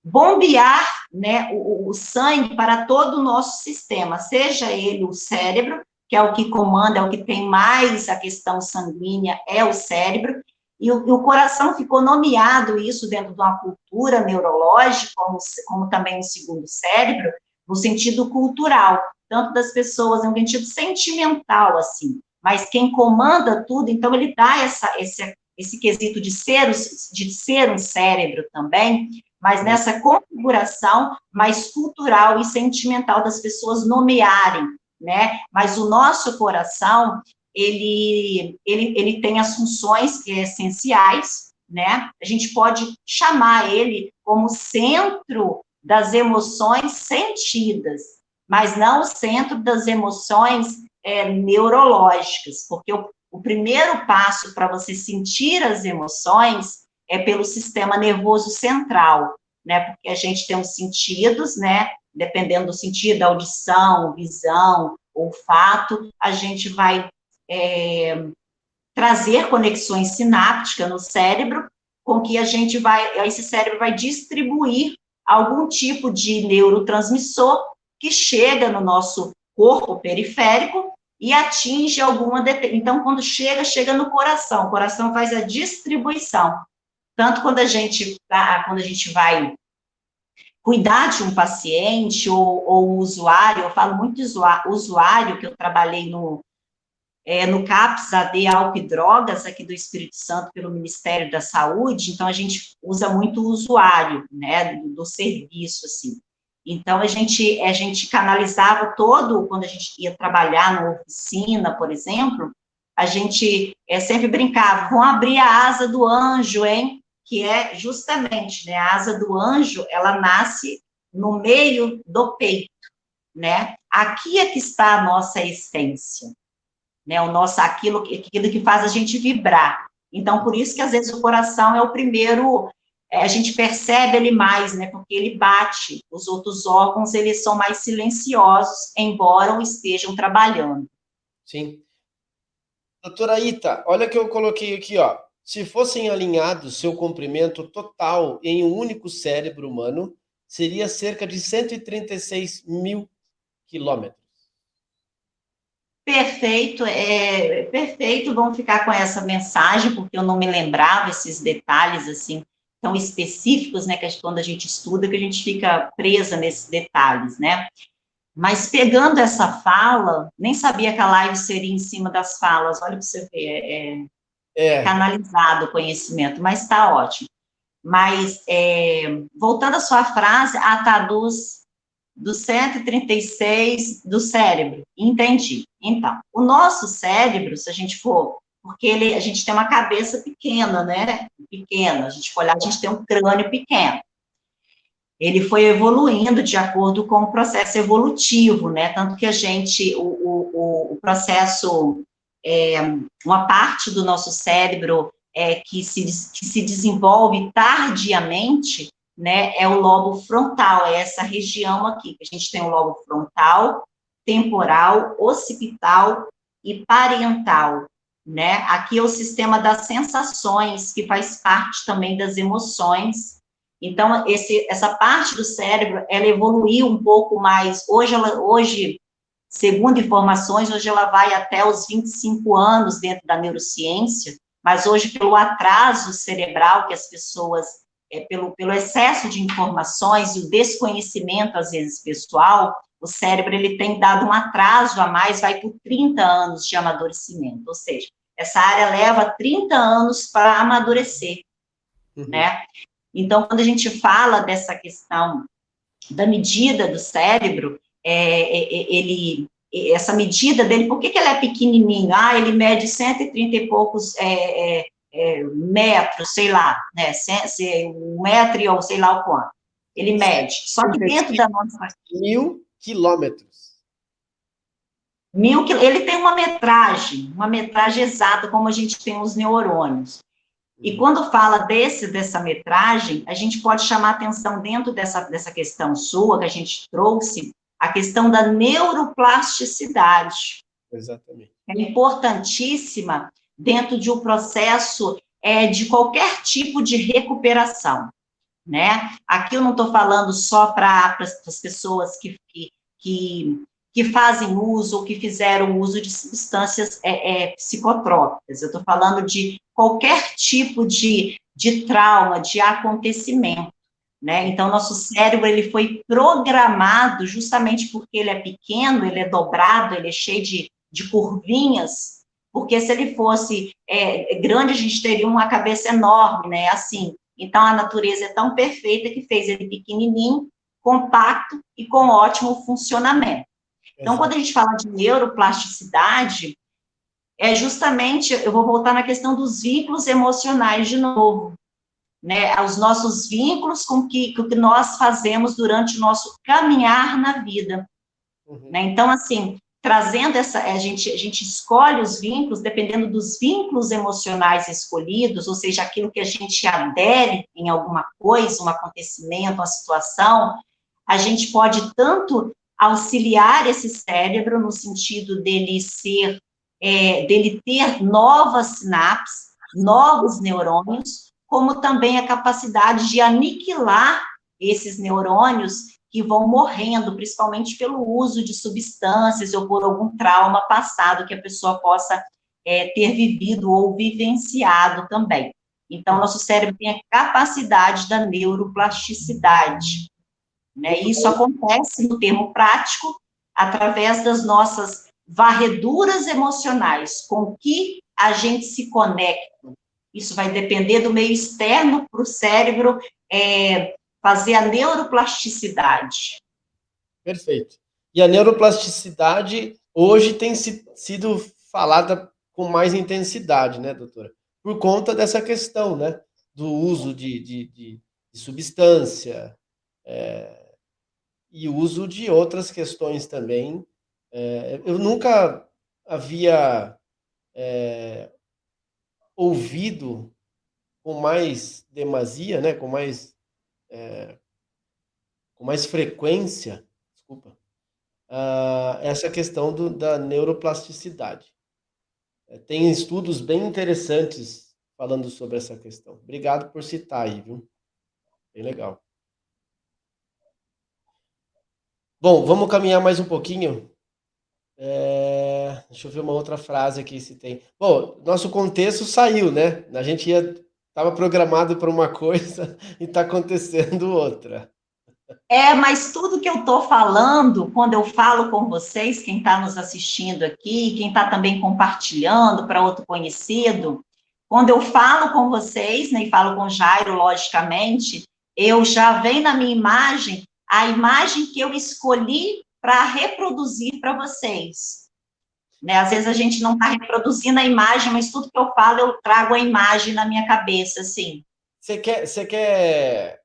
bombear, né, o sangue para todo o nosso sistema, seja ele o cérebro, que é o que comanda, é o que tem mais a questão sanguínea, é o cérebro, e o coração ficou nomeado isso dentro de uma cultura neurológica, como também o segundo cérebro, no sentido cultural, tanto das pessoas, no sentido sentimental, assim, mas quem comanda tudo, então ele dá esse quesito de ser um cérebro também, mas nessa configuração mais cultural e sentimental das pessoas nomearem, né, mas o nosso coração, ele tem as funções essenciais, né, a gente pode chamar ele como centro das emoções sentidas, mas não o centro das emoções neurológicas, porque o primeiro passo para você sentir as emoções é pelo sistema nervoso central, né, porque a gente tem os sentidos, né, dependendo do sentido, audição, visão, olfato, a gente vai trazer conexões sinápticas no cérebro, com que esse cérebro vai distribuir algum tipo de neurotransmissor que chega no nosso corpo periférico e atinge então, quando chega no coração, o coração faz a distribuição. Tanto quando a gente vai cuidar de um paciente ou um usuário, eu falo muito usuário, que eu trabalhei no CAPS, AD, Álcool e Drogas, aqui do Espírito Santo, pelo Ministério da Saúde, então a gente usa muito o usuário, né, do serviço, assim. Então, a gente canalizava quando a gente ia trabalhar na oficina, por exemplo, a gente sempre brincava, vão abrir a asa do anjo, hein? Que é justamente, né, a asa do anjo, ela nasce no meio do peito, né? Aqui é que está a nossa essência, né? Aquilo que faz a gente vibrar. Então, por isso que, às vezes, o coração é o primeiro, a gente percebe ele mais, né? Porque ele bate. Os outros órgãos, eles são mais silenciosos, embora estejam trabalhando. Sim. Doutora Ita, olha o que eu coloquei aqui, ó. Se fossem alinhados seu comprimento total em um único cérebro humano, seria cerca de 136 mil quilômetros. Perfeito, perfeito, vamos ficar com essa mensagem, porque eu não me lembrava esses detalhes, assim, tão específicos, né, que quando a gente estuda, que a gente fica presa nesses detalhes, né? Mas pegando essa fala, nem sabia que a live seria em cima das falas, olha para você ver, canalizado o conhecimento, mas está ótimo. Mas, voltando à sua frase, a Taduz dos 136 do cérebro. Entendi. Então, o nosso cérebro, se a gente for, porque a gente tem uma cabeça pequena, né? Pequena, a gente for olhar, a gente tem um crânio pequeno. Ele foi evoluindo de acordo com o processo evolutivo, né? Tanto que a gente, o processo, uma parte do nosso cérebro que se desenvolve tardiamente, né, é o lobo frontal, é essa região aqui, que a gente tem o lobo frontal, temporal, occipital e parietal, né? Aqui é o sistema das sensações, que faz parte também das emoções. Então, essa parte do cérebro, ela evoluiu um pouco mais, hoje, segundo informações, hoje ela vai até os 25 anos dentro da neurociência, mas hoje, pelo atraso cerebral que as pessoas, pelo excesso de informações e o desconhecimento, às vezes, pessoal, o cérebro, ele tem dado um atraso a mais, vai por 30 anos de amadurecimento, ou seja, essa área leva 30 anos para amadurecer, né? Então, quando a gente fala dessa questão da medida do cérebro, essa medida dele, por que ele é pequenininho? Ele mede 130 e poucos metros, sei lá, né? 1 metro ou sei lá o quanto. Ele mede. Só que dentro da nossa... 1.000 quilômetros. Ele tem uma metragem exata, como a gente tem os neurônios. E quando fala dessa metragem, a gente pode chamar atenção dentro dessa questão sua, que a gente trouxe, a questão da neuroplasticidade. Exatamente. É importantíssima dentro de um processo de qualquer tipo de recuperação, né? Aqui eu não estou falando só para as pessoas que fazem uso ou que fizeram uso de substâncias psicotrópicas. Eu estou falando de qualquer tipo de trauma, de acontecimento, né? Então, nosso cérebro, ele foi programado justamente porque ele é pequeno, ele é dobrado, ele é cheio de curvinhas, porque se ele fosse grande, a gente teria uma cabeça enorme, né? Assim, então, a natureza é tão perfeita que fez ele pequenininho, compacto e com ótimo funcionamento. Então, quando a gente fala de neuroplasticidade, justamente, eu vou voltar na questão dos vínculos emocionais de novo, né? Os nossos vínculos com o que nós fazemos durante o nosso caminhar na vida. Né? Então, assim, trazendo a gente escolhe os vínculos, dependendo dos vínculos emocionais escolhidos, ou seja, aquilo que a gente adere em alguma coisa, um acontecimento, uma situação, a gente pode tanto auxiliar esse cérebro no sentido dele ter novas sinapses, novos neurônios, como também a capacidade de aniquilar esses neurônios que vão morrendo, principalmente pelo uso de substâncias ou por algum trauma passado que a pessoa possa ter vivido ou vivenciado também. Então, nosso cérebro tem a capacidade da neuroplasticidade. Né? Isso acontece, no termo prático, através das nossas varreduras emocionais, com que a gente se conecta. Isso vai depender do meio externo para o cérebro fazer a neuroplasticidade. Perfeito. E a neuroplasticidade hoje tem sido falada com mais intensidade, né, doutora? Por conta dessa questão, né, do uso de substância, e uso de outras questões também. Eu nunca havia ouvido com mais demasia, né, com mais frequência, desculpa, essa questão da neuroplasticidade. Tem estudos bem interessantes falando sobre essa questão. Obrigado por citar aí, viu? Bem legal. Bom, vamos caminhar mais um pouquinho. Deixa eu ver uma outra frase aqui se tem. Bom, nosso contexto saiu, né? A gente estava programado para uma coisa e está acontecendo outra. Mas tudo que eu estou falando, quando eu falo com vocês, quem está nos assistindo aqui, quem está também compartilhando para outro conhecido, quando eu falo com vocês, né, e falo com Jairo, logicamente, eu já venho na minha imagem a imagem que eu escolhi para reproduzir para vocês. Né? Às vezes a gente não está reproduzindo a imagem, mas tudo que eu falo, eu trago a imagem na minha cabeça, assim. Você quer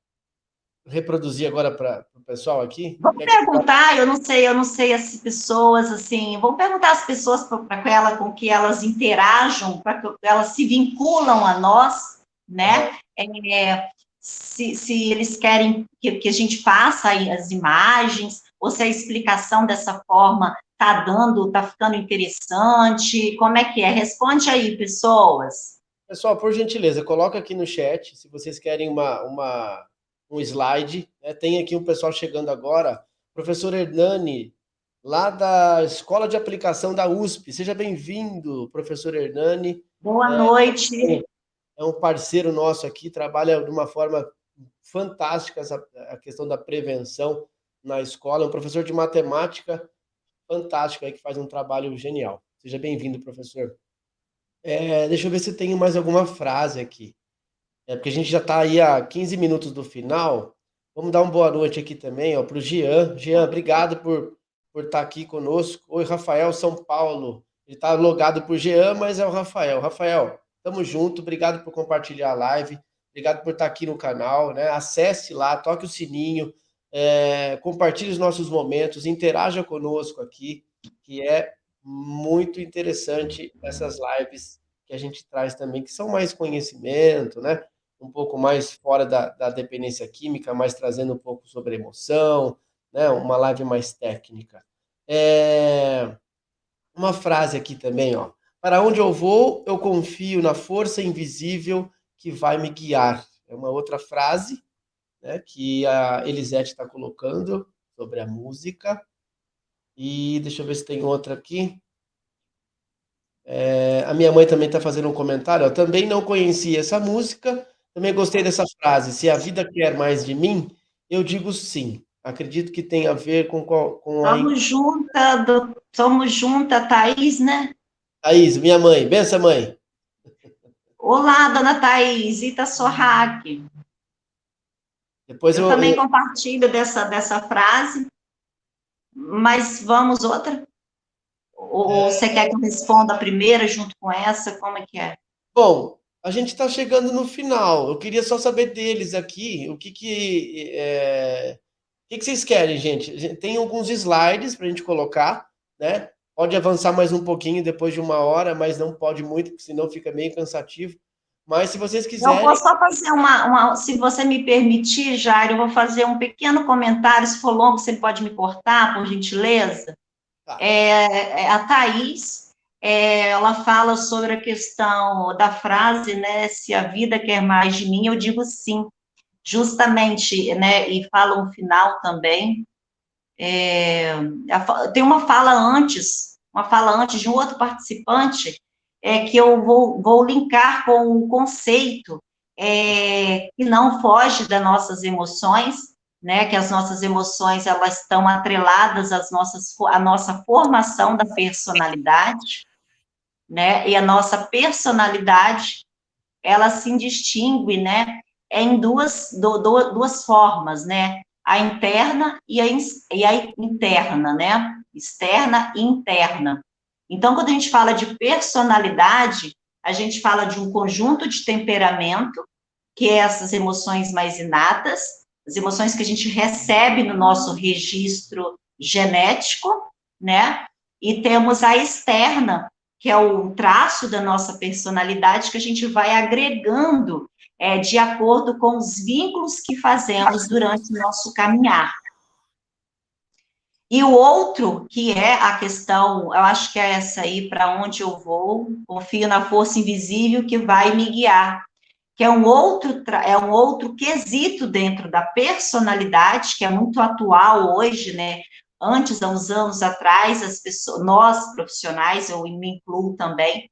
reproduzir agora para o pessoal aqui? Vamos perguntar, eu não sei as pessoas, assim, vamos perguntar às pessoas para ela, com que elas interajam, para que elas se vinculam a nós, né? Se eles querem que a gente faça as imagens, ou se a explicação dessa forma tá ficando interessante, como é que é? Responde aí, pessoas. Pessoal, por gentileza, coloca aqui no chat se vocês querem um slide. Né? Tem aqui um pessoal chegando agora. Professor Hernani, lá da Escola de Aplicação da USP. Seja bem-vindo, professor Hernani. Boa noite. É um parceiro nosso aqui, trabalha de uma forma fantástica a questão da prevenção na escola. É um professor de matemática fantástico aí, que faz um trabalho genial. Seja bem-vindo, professor. Deixa eu ver se tem mais alguma frase aqui. Porque a gente já está aí há 15 minutos do final. Vamos dar uma boa noite aqui também para o Jean. Jean, obrigado por estar aqui conosco. Oi, Rafael, São Paulo. Ele está logado por Jean, mas é o Rafael. Rafael, tamo junto. Obrigado por compartilhar a live. Obrigado por estar aqui no canal. Né? Acesse lá, toque o sininho, compartilhe os nossos momentos, interaja conosco aqui, que é muito interessante essas lives que a gente traz também, que são mais conhecimento, né? Um pouco mais fora da dependência química, mas trazendo um pouco sobre emoção, né? Uma live mais técnica. Uma frase aqui também, ó. Para onde eu vou, eu confio na força invisível que vai me guiar. É uma outra frase, né, que a Elisete está colocando sobre a música. E deixa eu ver se tem outra aqui. A minha mãe também está fazendo um comentário. Eu também não conhecia essa música. Também gostei dessa frase. Se a vida quer mais de mim, eu digo sim. Acredito que tem a ver com Somos junta, Thaís, né? Thaís, minha mãe. Benção, mãe. Olá, dona Thaís, Ita Sorraque. Depois eu também compartilho dessa frase, mas vamos outra? Ou você quer que eu responda a primeira junto com essa? Como é que é? Bom, a gente está chegando no final. Eu queria só saber deles aqui, o que vocês querem, gente? Tem alguns slides para a gente colocar, né? Pode avançar mais um pouquinho depois de 1 hora, mas não pode muito, porque senão fica meio cansativo. Mas se vocês quiserem... Eu vou só fazer se você me permitir, Jair, eu vou fazer um pequeno comentário, se for longo, você pode me cortar, por gentileza. Tá. A Thaís, ela fala sobre a questão da frase, né, se a vida quer mais de mim, eu digo sim, justamente, né, e fala um final também. Tem uma fala antes de um outro participante, que eu vou linkar com o conceito que não foge das nossas emoções, né, que as nossas emoções, elas estão atreladas à nossa formação da personalidade, né, e a nossa personalidade, ela se distingue, né, em duas formas, né, a interna e a interna, né, externa e interna. Então, quando a gente fala de personalidade, a gente fala de um conjunto de temperamento, que é essas emoções mais inatas, as emoções que a gente recebe no nosso registro genético, né? E temos a externa, que é o traço da nossa personalidade que a gente vai agregando de acordo com os vínculos que fazemos durante o nosso caminhar. E o outro, que é a questão, eu acho que é essa aí, para onde eu vou, confio na força invisível que vai me guiar, que é um outro quesito dentro da personalidade, que é muito atual hoje, né? Antes, há uns anos atrás, nós profissionais, eu me incluo também,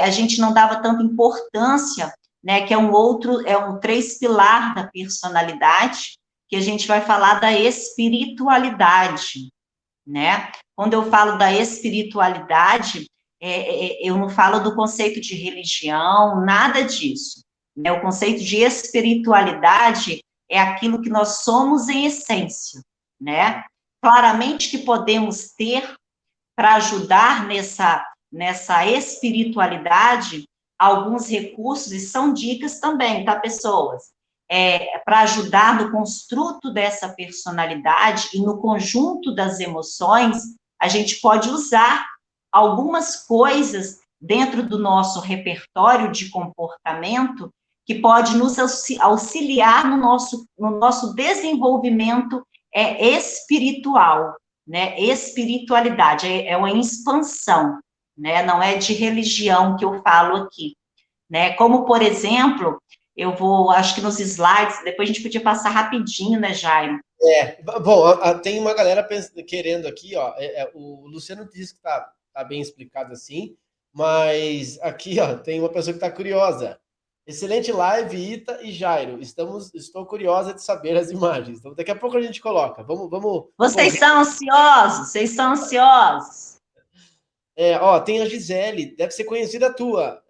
a gente não dava tanta importância, né? Que é um 3 pilar da personalidade, que a gente vai falar da espiritualidade, né? Quando eu falo da espiritualidade, eu não falo do conceito de religião, nada disso, né? O conceito de espiritualidade é aquilo que nós somos em essência, né? Claramente que podemos ter para ajudar nessa espiritualidade alguns recursos, e são dicas também, tá, pessoas? Para ajudar no construto dessa personalidade e no conjunto das emoções, a gente pode usar algumas coisas dentro do nosso repertório de comportamento que pode nos auxiliar no nosso desenvolvimento espiritual, né? Espiritualidade é uma expansão, né? Não é de religião que eu falo aqui, né? Como, por exemplo, acho que nos slides, depois a gente podia passar rapidinho, né, Jairo? Bom, tem uma galera querendo aqui, ó. O Luciano disse que tá bem explicado assim, mas aqui, ó, tem uma pessoa que está curiosa. Excelente live, Ita e Jairo. Estou curiosa de saber as imagens. Então, daqui a pouco a gente coloca. Vamos. Vocês são ansiosos? Vocês são ansiosos? Ó, tem a Gisele, deve ser conhecida tua.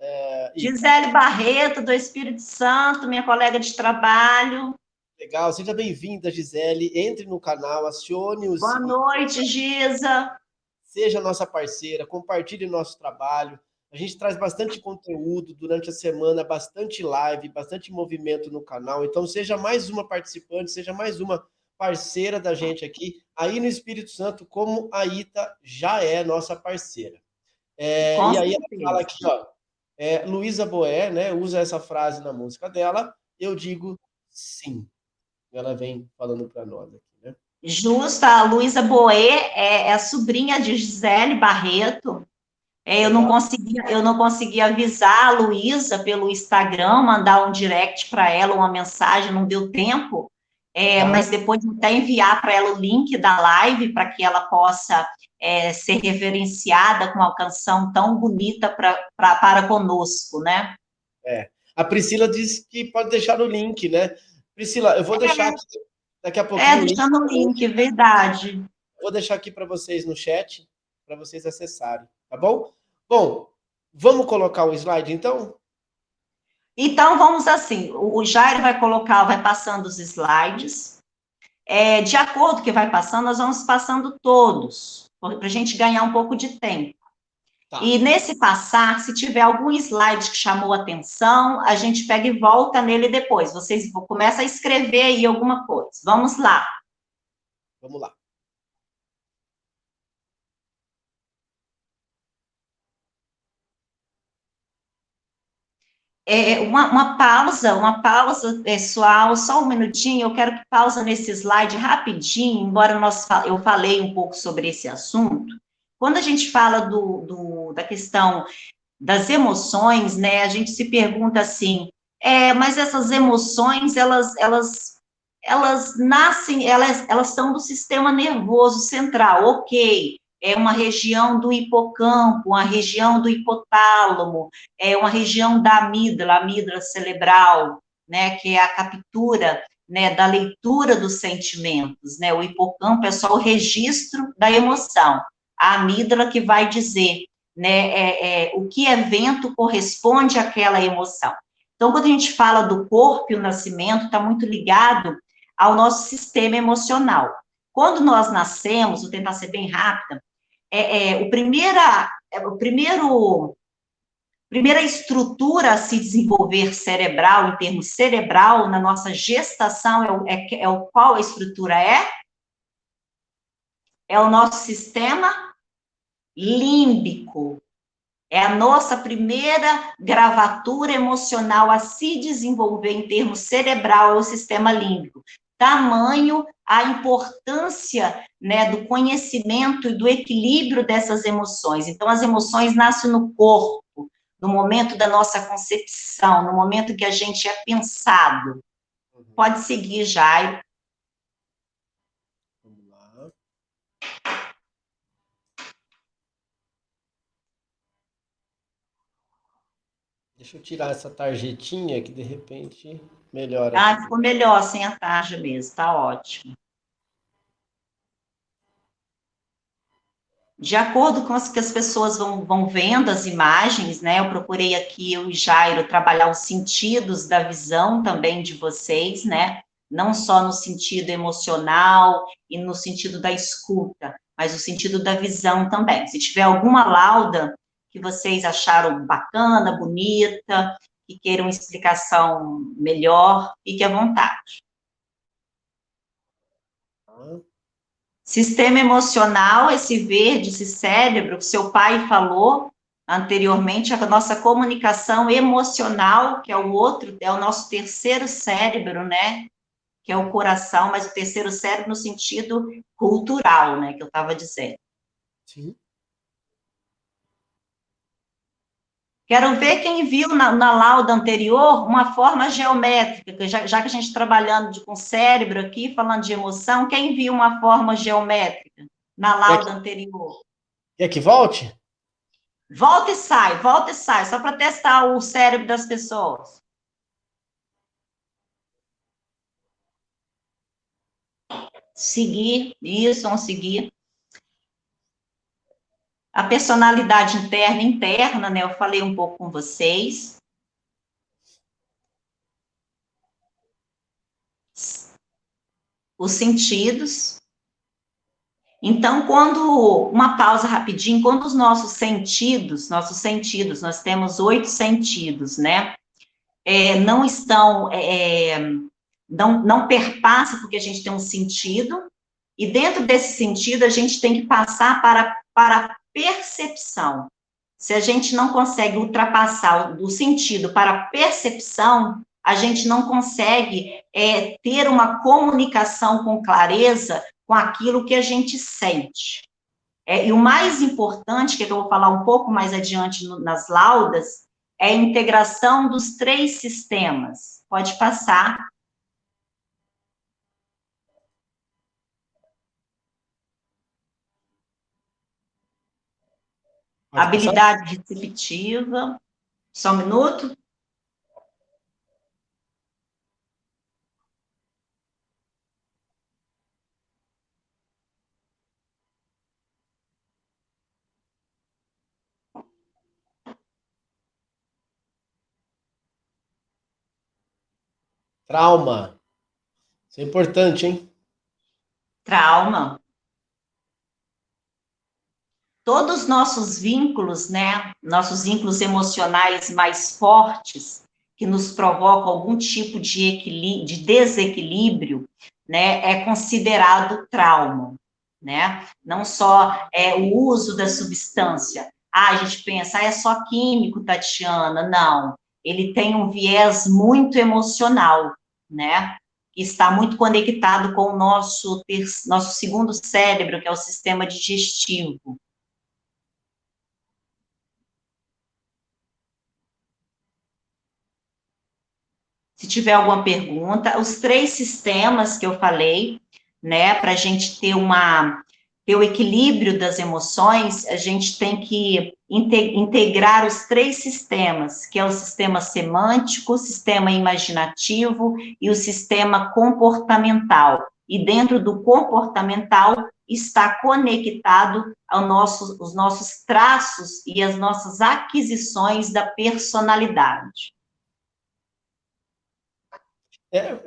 Gisele Barreto, do Espírito Santo, minha colega de trabalho. Legal, seja bem-vinda, Gisele. Entre no canal, acione o Boa noite, Gisa. Seja nossa parceira, compartilhe nosso trabalho. A gente traz bastante conteúdo durante a semana, bastante live, bastante movimento no canal. Então, seja mais uma participante, seja mais uma parceira da gente aqui, aí no Espírito Santo, como a Ita já é nossa parceira. E aí ela fala aqui, ó, Luísa Boé, né, usa essa frase na música dela, eu digo sim. Ela vem falando para nós aqui, né? Justa, a Luísa Boé é a sobrinha de Gisele Barreto. Eu não consegui avisar a Luísa pelo Instagram, mandar um direct para ela, uma mensagem, não deu tempo, mas depois até enviar para ela o link da live, para que ela possa ser reverenciada com uma canção tão bonita para conosco, né? A Priscila disse que pode deixar o link, né? Priscila, eu vou deixar aqui, daqui a pouquinho. Deixando o link, verdade. Vou deixar aqui para vocês no chat, para vocês acessarem, tá bom? Bom, vamos colocar o slide, então? Então, vamos assim, o Jairo vai passando os slides, de acordo com o que vai passando, nós vamos passando todos, para a gente ganhar um pouco de tempo. Tá. E nesse passar, se tiver algum slide que chamou atenção, a gente pega e volta nele depois. Vocês começam a escrever aí alguma coisa. Vamos lá. Vamos lá. Uma pausa, pessoal, só um minutinho, eu quero que pausa nesse slide rapidinho, embora eu falei um pouco sobre esse assunto. Quando a gente fala da questão das emoções, né, a gente se pergunta assim, mas essas emoções, elas nascem, elas são do sistema nervoso central, ok, é uma região do hipocampo, uma região do hipotálamo, é uma região da amígdala cerebral, né, que é a captura, né, da leitura dos sentimentos, né, o hipocampo é só o registro da emoção, a amígdala que vai dizer, né, o que evento corresponde àquela emoção. Então, quando a gente fala do corpo e o nascimento, está muito ligado ao nosso sistema emocional. Quando nós nascemos, vou tentar ser bem rápida, primeira estrutura a se desenvolver cerebral, em termos cerebral, na nossa gestação, qual a estrutura é? É o nosso sistema límbico. É a nossa primeira gravatura emocional a se desenvolver em termos cerebral, é o sistema límbico. Tamanho a importância, né, do conhecimento e do equilíbrio dessas emoções. Então, as emoções nascem no corpo, no momento da nossa concepção, no momento que a gente é pensado. Pode seguir, Jairo. Vamos lá. Deixa eu tirar essa tarjetinha que, de repente, melhora. Ficou melhor sem a tarja mesmo, tá ótimo. De acordo com que as pessoas vão vendo as imagens, né, eu procurei aqui, eu e Jairo, trabalhar os sentidos da visão também de vocês, né, não só no sentido emocional e no sentido da escuta, mas no sentido da visão também. Se tiver alguma lauda que vocês acharam bacana, bonita, que queiram explicação melhor, fique à vontade. Sistema emocional, esse verde, esse cérebro que seu pai falou anteriormente, a nossa comunicação emocional, que é o outro, é o nosso terceiro cérebro, né? Que é o coração, mas o terceiro cérebro no sentido cultural, né? Que eu estava dizendo. Sim. Quero ver quem viu na lauda anterior uma forma geométrica, que já que a gente trabalhando com cérebro aqui, falando de emoção, quem viu uma forma geométrica na lauda anterior? Quer que volte? Volta e sai, só para testar o cérebro das pessoas. Seguir, isso, vamos seguir. A personalidade interna e interna, né? Eu falei um pouco com vocês. Os sentidos. Então, uma pausa rapidinho, quando os nossos sentidos, nós temos 8 sentidos, né? Não estão, não perpassa porque a gente tem um sentido, e dentro desse sentido a gente tem que passar para a percepção. Se a gente não consegue ultrapassar do sentido para a percepção, a gente não consegue ter uma comunicação com clareza com aquilo que a gente sente. E o mais importante, que eu vou falar um pouco mais adiante nas laudas, é a integração dos 3 sistemas. Pode passar. Habilidade receptiva. Só um minuto. Trauma. Isso é importante, hein? Trauma. Todos os nossos vínculos, né? Nossos vínculos emocionais mais fortes, que nos provocam algum tipo de desequilíbrio, né? É considerado trauma, né? Não só o uso da substância. A gente pensa, é só químico, Tatiana. Não. Ele tem um viés muito emocional, né? Está muito conectado com o nosso segundo cérebro, que é o sistema digestivo. Se tiver alguma pergunta, os 3 sistemas que eu falei, né, para a gente ter o equilíbrio das emoções, a gente tem que integrar os 3 sistemas, que é o sistema semântico, o sistema imaginativo e o sistema comportamental. E dentro do comportamental está conectado os nossos traços e as nossas aquisições da personalidade.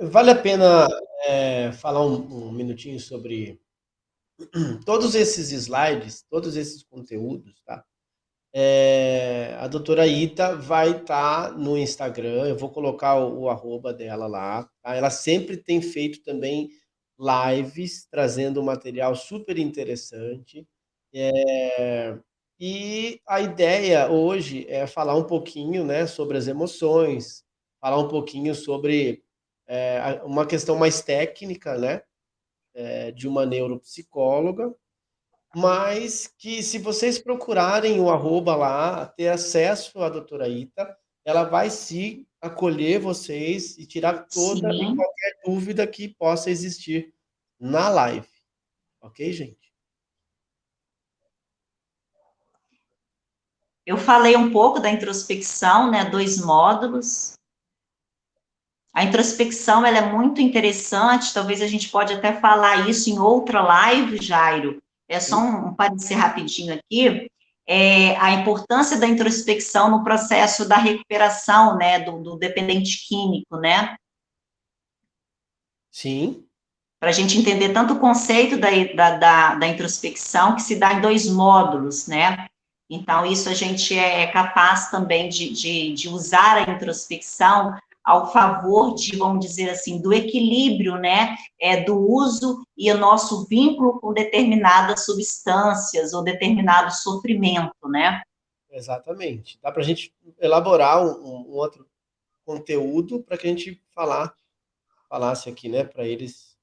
Vale a pena falar um minutinho sobre todos esses slides, todos esses conteúdos, tá? A doutora Ita vai estar no Instagram, eu vou colocar o arroba dela lá, tá? Ela sempre tem feito também lives, trazendo um material super interessante. E a ideia hoje é falar um pouquinho, né, sobre as emoções, falar um pouquinho sobre uma questão mais técnica, né, de uma neuropsicóloga, mas que se vocês procurarem o arroba lá, ter acesso à doutora Ita, ela vai sim acolher vocês e tirar toda e qualquer dúvida que possa existir na live. Ok, gente? Eu falei um pouco da introspecção, né, 2 módulos. A introspecção, ela é muito interessante, talvez a gente pode até falar isso em outra live, Jairo. É só um parecer rapidinho aqui. A importância da introspecção no processo da recuperação, né, do dependente químico, né? Sim. Para a gente entender tanto o conceito da introspecção, que se dá em 2 módulos, né? Então, isso a gente é capaz também de usar a introspecção ao favor de, vamos dizer assim, do equilíbrio, né? Do uso e o nosso vínculo com determinadas substâncias ou determinado sofrimento, né? Exatamente. Dá para a gente elaborar um outro conteúdo para que a gente falasse aqui, né, para eles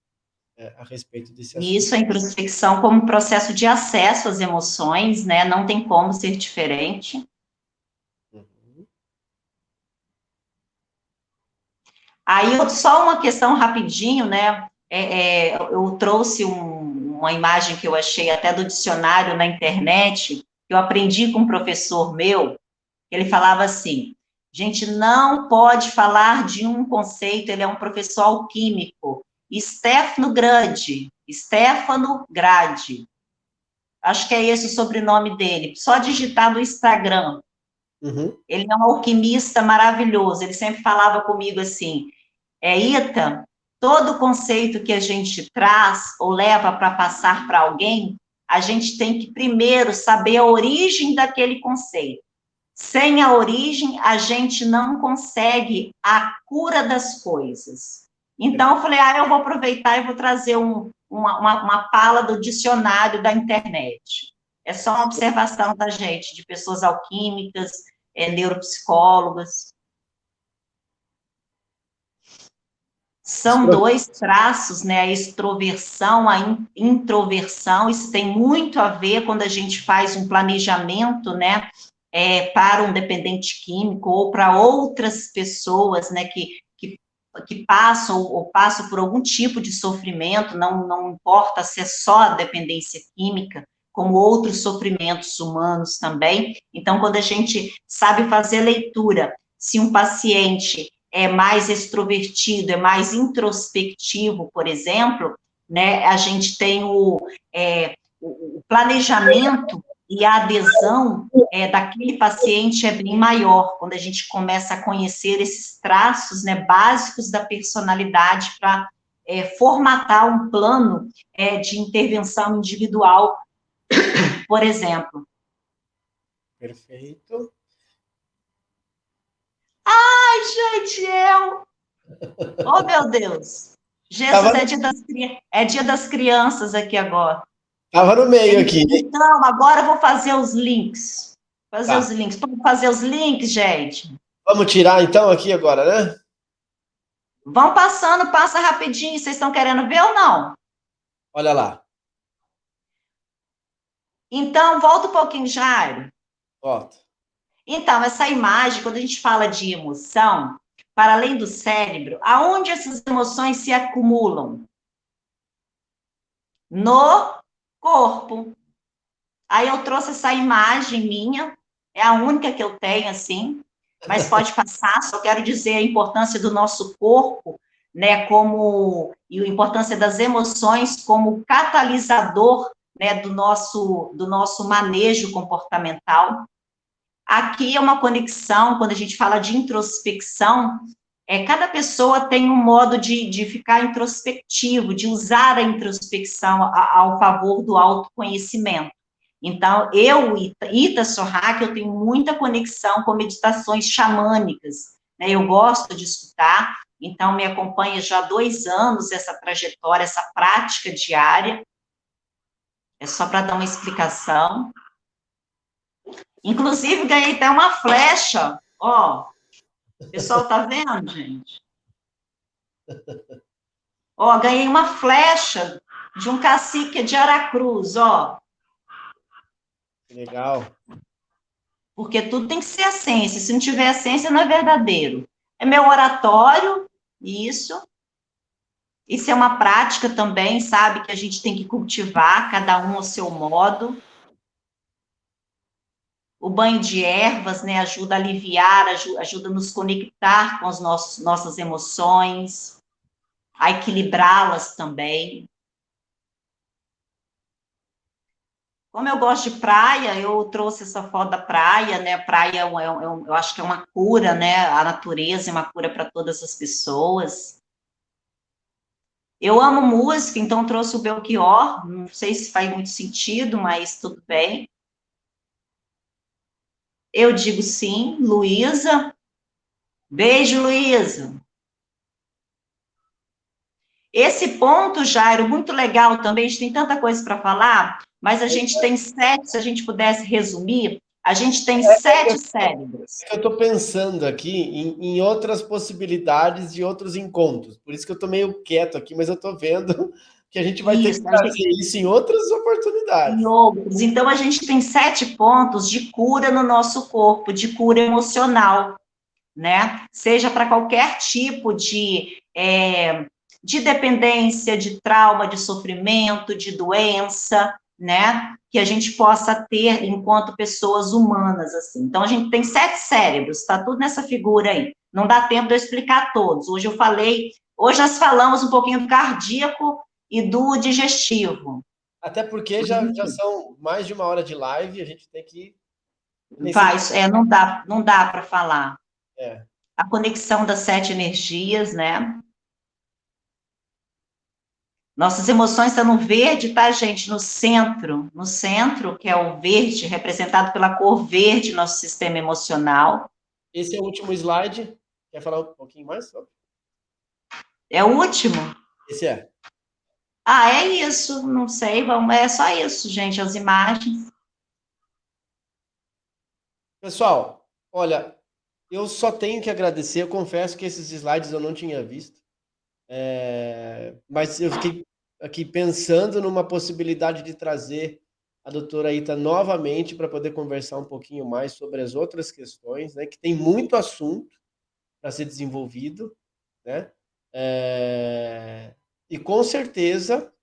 a respeito desse E assunto. isso, a introspecção como processo de acesso às emoções, né? Não tem como ser diferente. Uhum. Aí, só uma questão rapidinho, né? Eu trouxe uma imagem que eu achei até do dicionário na internet, que eu aprendi com um professor meu, ele falava assim, gente, não pode falar de um conceito, ele é um professor alquímico, Stefano Gradi, acho que é esse o sobrenome dele, só digitar no Instagram, Uhum. ele é um alquimista maravilhoso, ele sempre falava comigo assim, Ita, todo conceito que a gente traz ou leva para passar para alguém, a gente tem que primeiro saber a origem daquele conceito. Sem a origem, a gente não consegue a cura das coisas. Então, eu falei, eu vou aproveitar e vou trazer uma fala do dicionário da internet. É só uma observação da gente, de pessoas alquímicas, neuropsicólogas. São 2 traços, né? A extroversão, a introversão, isso tem muito a ver quando a gente faz um planejamento, né? Para um dependente químico ou para outras pessoas, né? Que passam ou passam por algum tipo de sofrimento, não importa se é só a dependência química, como outros sofrimentos humanos também. Então, quando a gente sabe fazer leitura, se um paciente é mais extrovertido, é mais introspectivo, por exemplo, né, a gente tem o planejamento e a adesão daquele paciente é bem maior, quando a gente começa a conhecer esses traços, né, básicos da personalidade para formatar um plano de intervenção individual, por exemplo. Perfeito. Gente, oh, meu Deus! Jesus, Tava, é dia das crianças aqui agora. tava no meio aqui. Então, agora eu vou fazer os links. Tá. Vamos fazer os links, gente. Vamos tirar então aqui agora, né? Vão passando, passa rapidinho. Vocês estão querendo ver ou não? Olha lá. Então, volta um pouquinho, Jairo. Volta. Então, essa imagem, quando a gente fala de emoção, para além do cérebro, aonde essas emoções se acumulam? No corpo. Aí eu trouxe essa imagem minha, é a única que eu tenho, assim, mas pode passar, só quero dizer a importância do nosso corpo, né, e a importância das emoções como catalisador, né, do nosso manejo comportamental. Aqui é uma conexão, quando a gente fala de introspecção, cada pessoa tem um modo de ficar introspectivo, de usar a introspecção ao favor do autoconhecimento. Então, Ita Sorrak, eu tenho muita conexão com meditações xamânicas, né? Eu gosto de escutar, então me acompanha já há 2 anos essa trajetória, essa prática diária. É só para dar uma explicação. Inclusive, ganhei até uma flecha, ó. O pessoal tá vendo, gente? Ó, ganhei uma flecha de um cacique de Aracruz, ó. Legal. Porque tudo tem que ser a ciência. Se não tiver a ciência, não é verdadeiro. É meu oratório, isso. Isso é uma prática também, sabe? Que a gente tem que cultivar, cada um ao seu modo. O banho de ervas, né? Ajuda a aliviar, ajuda a nos conectar com as nossas emoções, a equilibrá-las também. Como eu gosto de praia, eu trouxe essa foto da praia, né? Praia, eu acho que é uma cura, né? A natureza é uma cura para todas as pessoas. Eu amo música, então trouxe o Belchior, não sei se faz muito sentido, mas tudo bem. Eu digo sim, Luísa. Beijo, Luísa. Esse ponto, Jairo, muito legal também, a gente tem tanta coisa para falar, mas a gente tem 7, se a gente pudesse resumir, a gente tem 7 cérebros. Eu estou pensando aqui em outras possibilidades de outros encontros. Por isso que eu estou meio quieto aqui, mas eu estou vendo que a gente vai ter que fazer isso em outras oportunidades. Em outros. Então, a gente tem 7 pontos de cura no nosso corpo, de cura emocional, né? Seja para qualquer tipo de dependência, de trauma, de sofrimento, de doença, né? Que a gente possa ter enquanto pessoas humanas, assim. Então, a gente tem 7 cérebros, está tudo nessa figura aí. Não dá tempo de eu explicar todos. Hoje nós falamos um pouquinho do cardíaco e do digestivo. Até porque já são mais de 1 hora de live, a gente tem que... Não dá para falar. É. A conexão das 7 energias, né? Nossas emoções estão no verde, tá, gente? No centro, que é o verde, representado pela cor verde, nosso sistema emocional. Esse é o último slide. Quer falar um pouquinho mais? É o último? Esse é. Ah, é isso, não sei, é só isso, gente, as imagens. Pessoal, olha, eu só tenho que agradecer, eu confesso que esses slides eu não tinha visto, mas eu fiquei aqui pensando numa possibilidade de trazer a doutora Ita novamente para poder conversar um pouquinho mais sobre as outras questões, né, que tem muito assunto para ser desenvolvido, né, e com certeza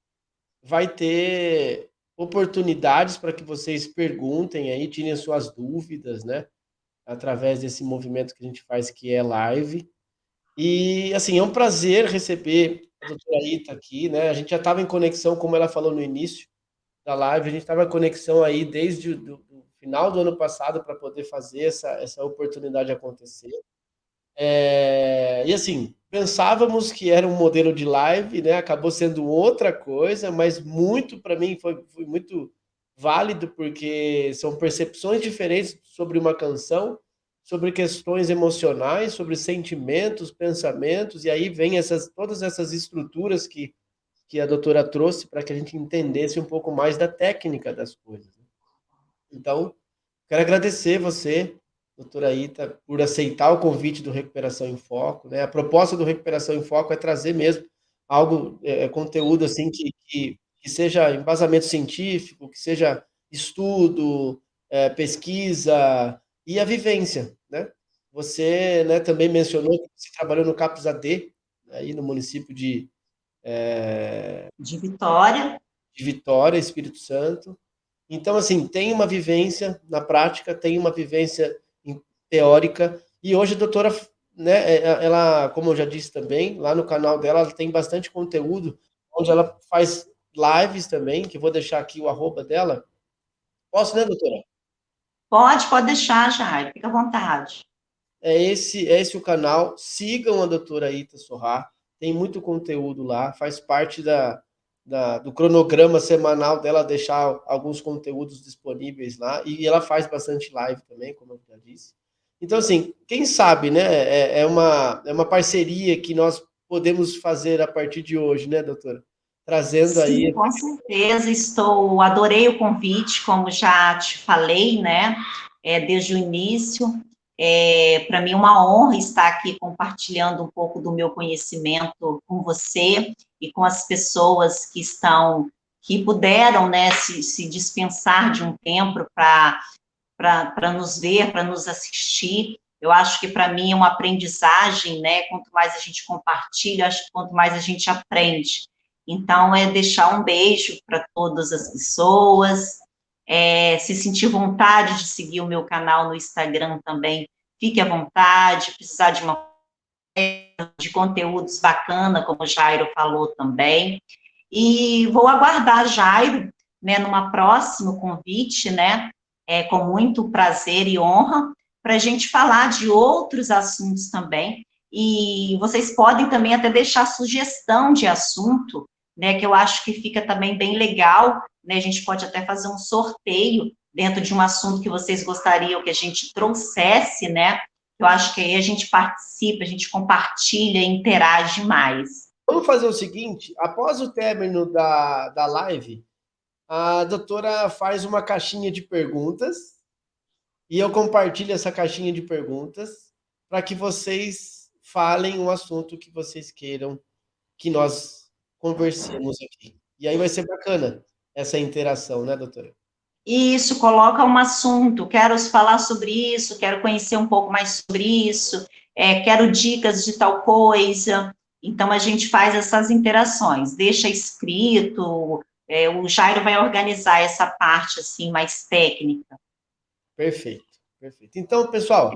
vai ter oportunidades para que vocês perguntem aí, tirem as suas dúvidas, né, através desse movimento que a gente faz, que é live. E, assim, é um prazer receber a doutora Ita aqui, né? A gente já estava em conexão, como ela falou no início da live, a gente estava em conexão aí desde o final do ano passado para poder fazer essa oportunidade acontecer. E, assim, pensávamos que era um modelo de live, né? Acabou sendo outra coisa, mas muito, para mim, foi muito válido, porque são percepções diferentes sobre uma canção, sobre questões emocionais, sobre sentimentos, pensamentos, e aí vem todas essas estruturas que a doutora trouxe para que a gente entendesse um pouco mais da técnica das coisas. Então, quero agradecer você, doutora Ita, por aceitar o convite do Recuperação em Foco, né? A proposta do Recuperação em Foco é trazer mesmo algo, conteúdo assim que seja embasamento científico, que seja estudo, pesquisa e a vivência, né? Você, né, também mencionou que você trabalhou no CAPS AD, aí no município de Vitória, Espírito Santo. Então, assim, tem uma vivência na prática, tem uma vivência teórica, e hoje a doutora, né, ela, como eu já disse também, lá no canal dela, ela tem bastante conteúdo, onde ela faz lives também, que eu vou deixar aqui o arroba dela. Posso, né, doutora? Pode deixar, Jair, fica à vontade. É esse o canal, sigam a doutora Ita Sorrá, tem muito conteúdo lá, faz parte do cronograma semanal dela deixar alguns conteúdos disponíveis lá, e ela faz bastante live também, como eu já disse. Então, assim, quem sabe, né, é uma parceria que nós podemos fazer a partir de hoje, né, doutora? Trazendo aí... Sim, com certeza, adorei o convite, como já te falei, né, desde o início. Para mim é uma honra estar aqui compartilhando um pouco do meu conhecimento com você e com as pessoas que puderam, né, se dispensar de um tempo para nos ver, para nos assistir. Eu acho que para mim é uma aprendizagem, né, quanto mais a gente compartilha, acho que quanto mais a gente aprende. Então, deixar um beijo para todas as pessoas, se sentir vontade de seguir o meu canal no Instagram também, fique à vontade, precisar de conteúdos bacana, como o Jairo falou também, e vou aguardar Jairo, né, numa próximo convite, né, com muito prazer e honra, para a gente falar de outros assuntos também, e vocês podem também até deixar sugestão de assunto, né, que eu acho que fica também bem legal, né, a gente pode até fazer um sorteio dentro de um assunto que vocês gostariam que a gente trouxesse, né, eu acho que aí a gente participa, a gente compartilha e interage mais. Vamos fazer o seguinte, após o término da live, a doutora faz uma caixinha de perguntas e eu compartilho essa caixinha de perguntas para que vocês falem um assunto que vocês queiram que nós conversemos aqui. E aí vai ser bacana essa interação, né, doutora? Isso, coloca um assunto, quero falar sobre isso, quero conhecer um pouco mais sobre isso, quero dicas de tal coisa. Então, a gente faz essas interações, deixa escrito, o Jairo vai organizar essa parte, assim, mais técnica. Perfeito, perfeito. Então, pessoal,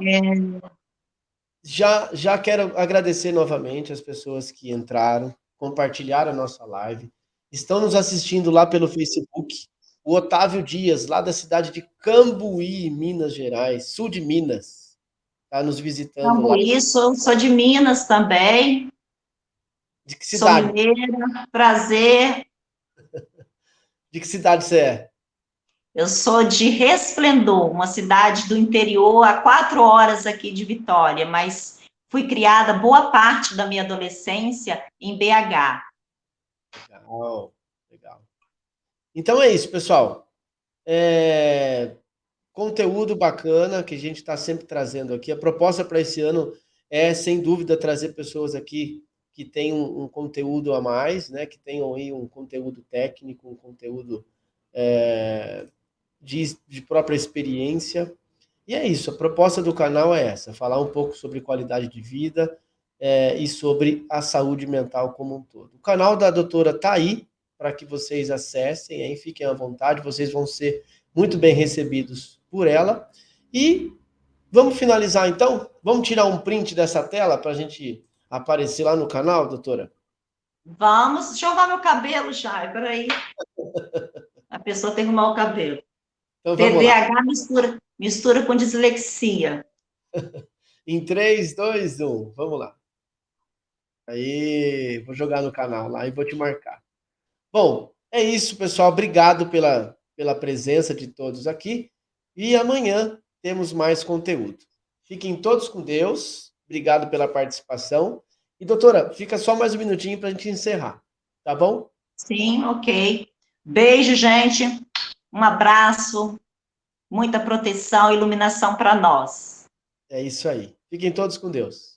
já quero agradecer novamente as pessoas que entraram, compartilharam a nossa live, estão nos assistindo lá pelo Facebook, o Otávio Dias, lá da cidade de Cambuí, Minas Gerais, sul de Minas, está nos visitando lá. Cambuí, sou de Minas também. De que Sou cidade? mineira, prazer. De que cidade você é? Eu sou de Resplendor, uma cidade do interior, a 4 horas aqui de Vitória, mas fui criada boa parte da minha adolescência em BH. Legal, legal. Então é isso, pessoal. Conteúdo bacana que a gente está sempre trazendo aqui. A proposta para esse ano é, sem dúvida, trazer pessoas aqui que tenham um conteúdo a mais, né? Que tenham aí um conteúdo técnico, um conteúdo de própria experiência. E é isso, a proposta do canal é essa, falar um pouco sobre qualidade de vida e sobre a saúde mental como um todo. O canal da doutora está aí, para que vocês acessem, aí fiquem à vontade, vocês vão ser muito bem recebidos por ela. E vamos finalizar então? Vamos tirar um print dessa tela para a gente aparecer lá no canal, doutora? Vamos, deixa eu arrumar meu cabelo, Chay, peraí. A pessoa tem que arrumar o cabelo. Então vamos lá. TDAH mistura com dislexia. Em 3, 2, 1, vamos lá. Aí, vou jogar no canal lá e vou te marcar. Bom, é isso, pessoal. Obrigado pela presença de todos aqui. E amanhã temos mais conteúdo. Fiquem todos com Deus. Obrigado pela participação. E, doutora, fica só mais um minutinho para a gente encerrar. Tá bom? Sim, ok. Beijo, gente. Um abraço. Muita proteção e iluminação para nós. É isso aí. Fiquem todos com Deus.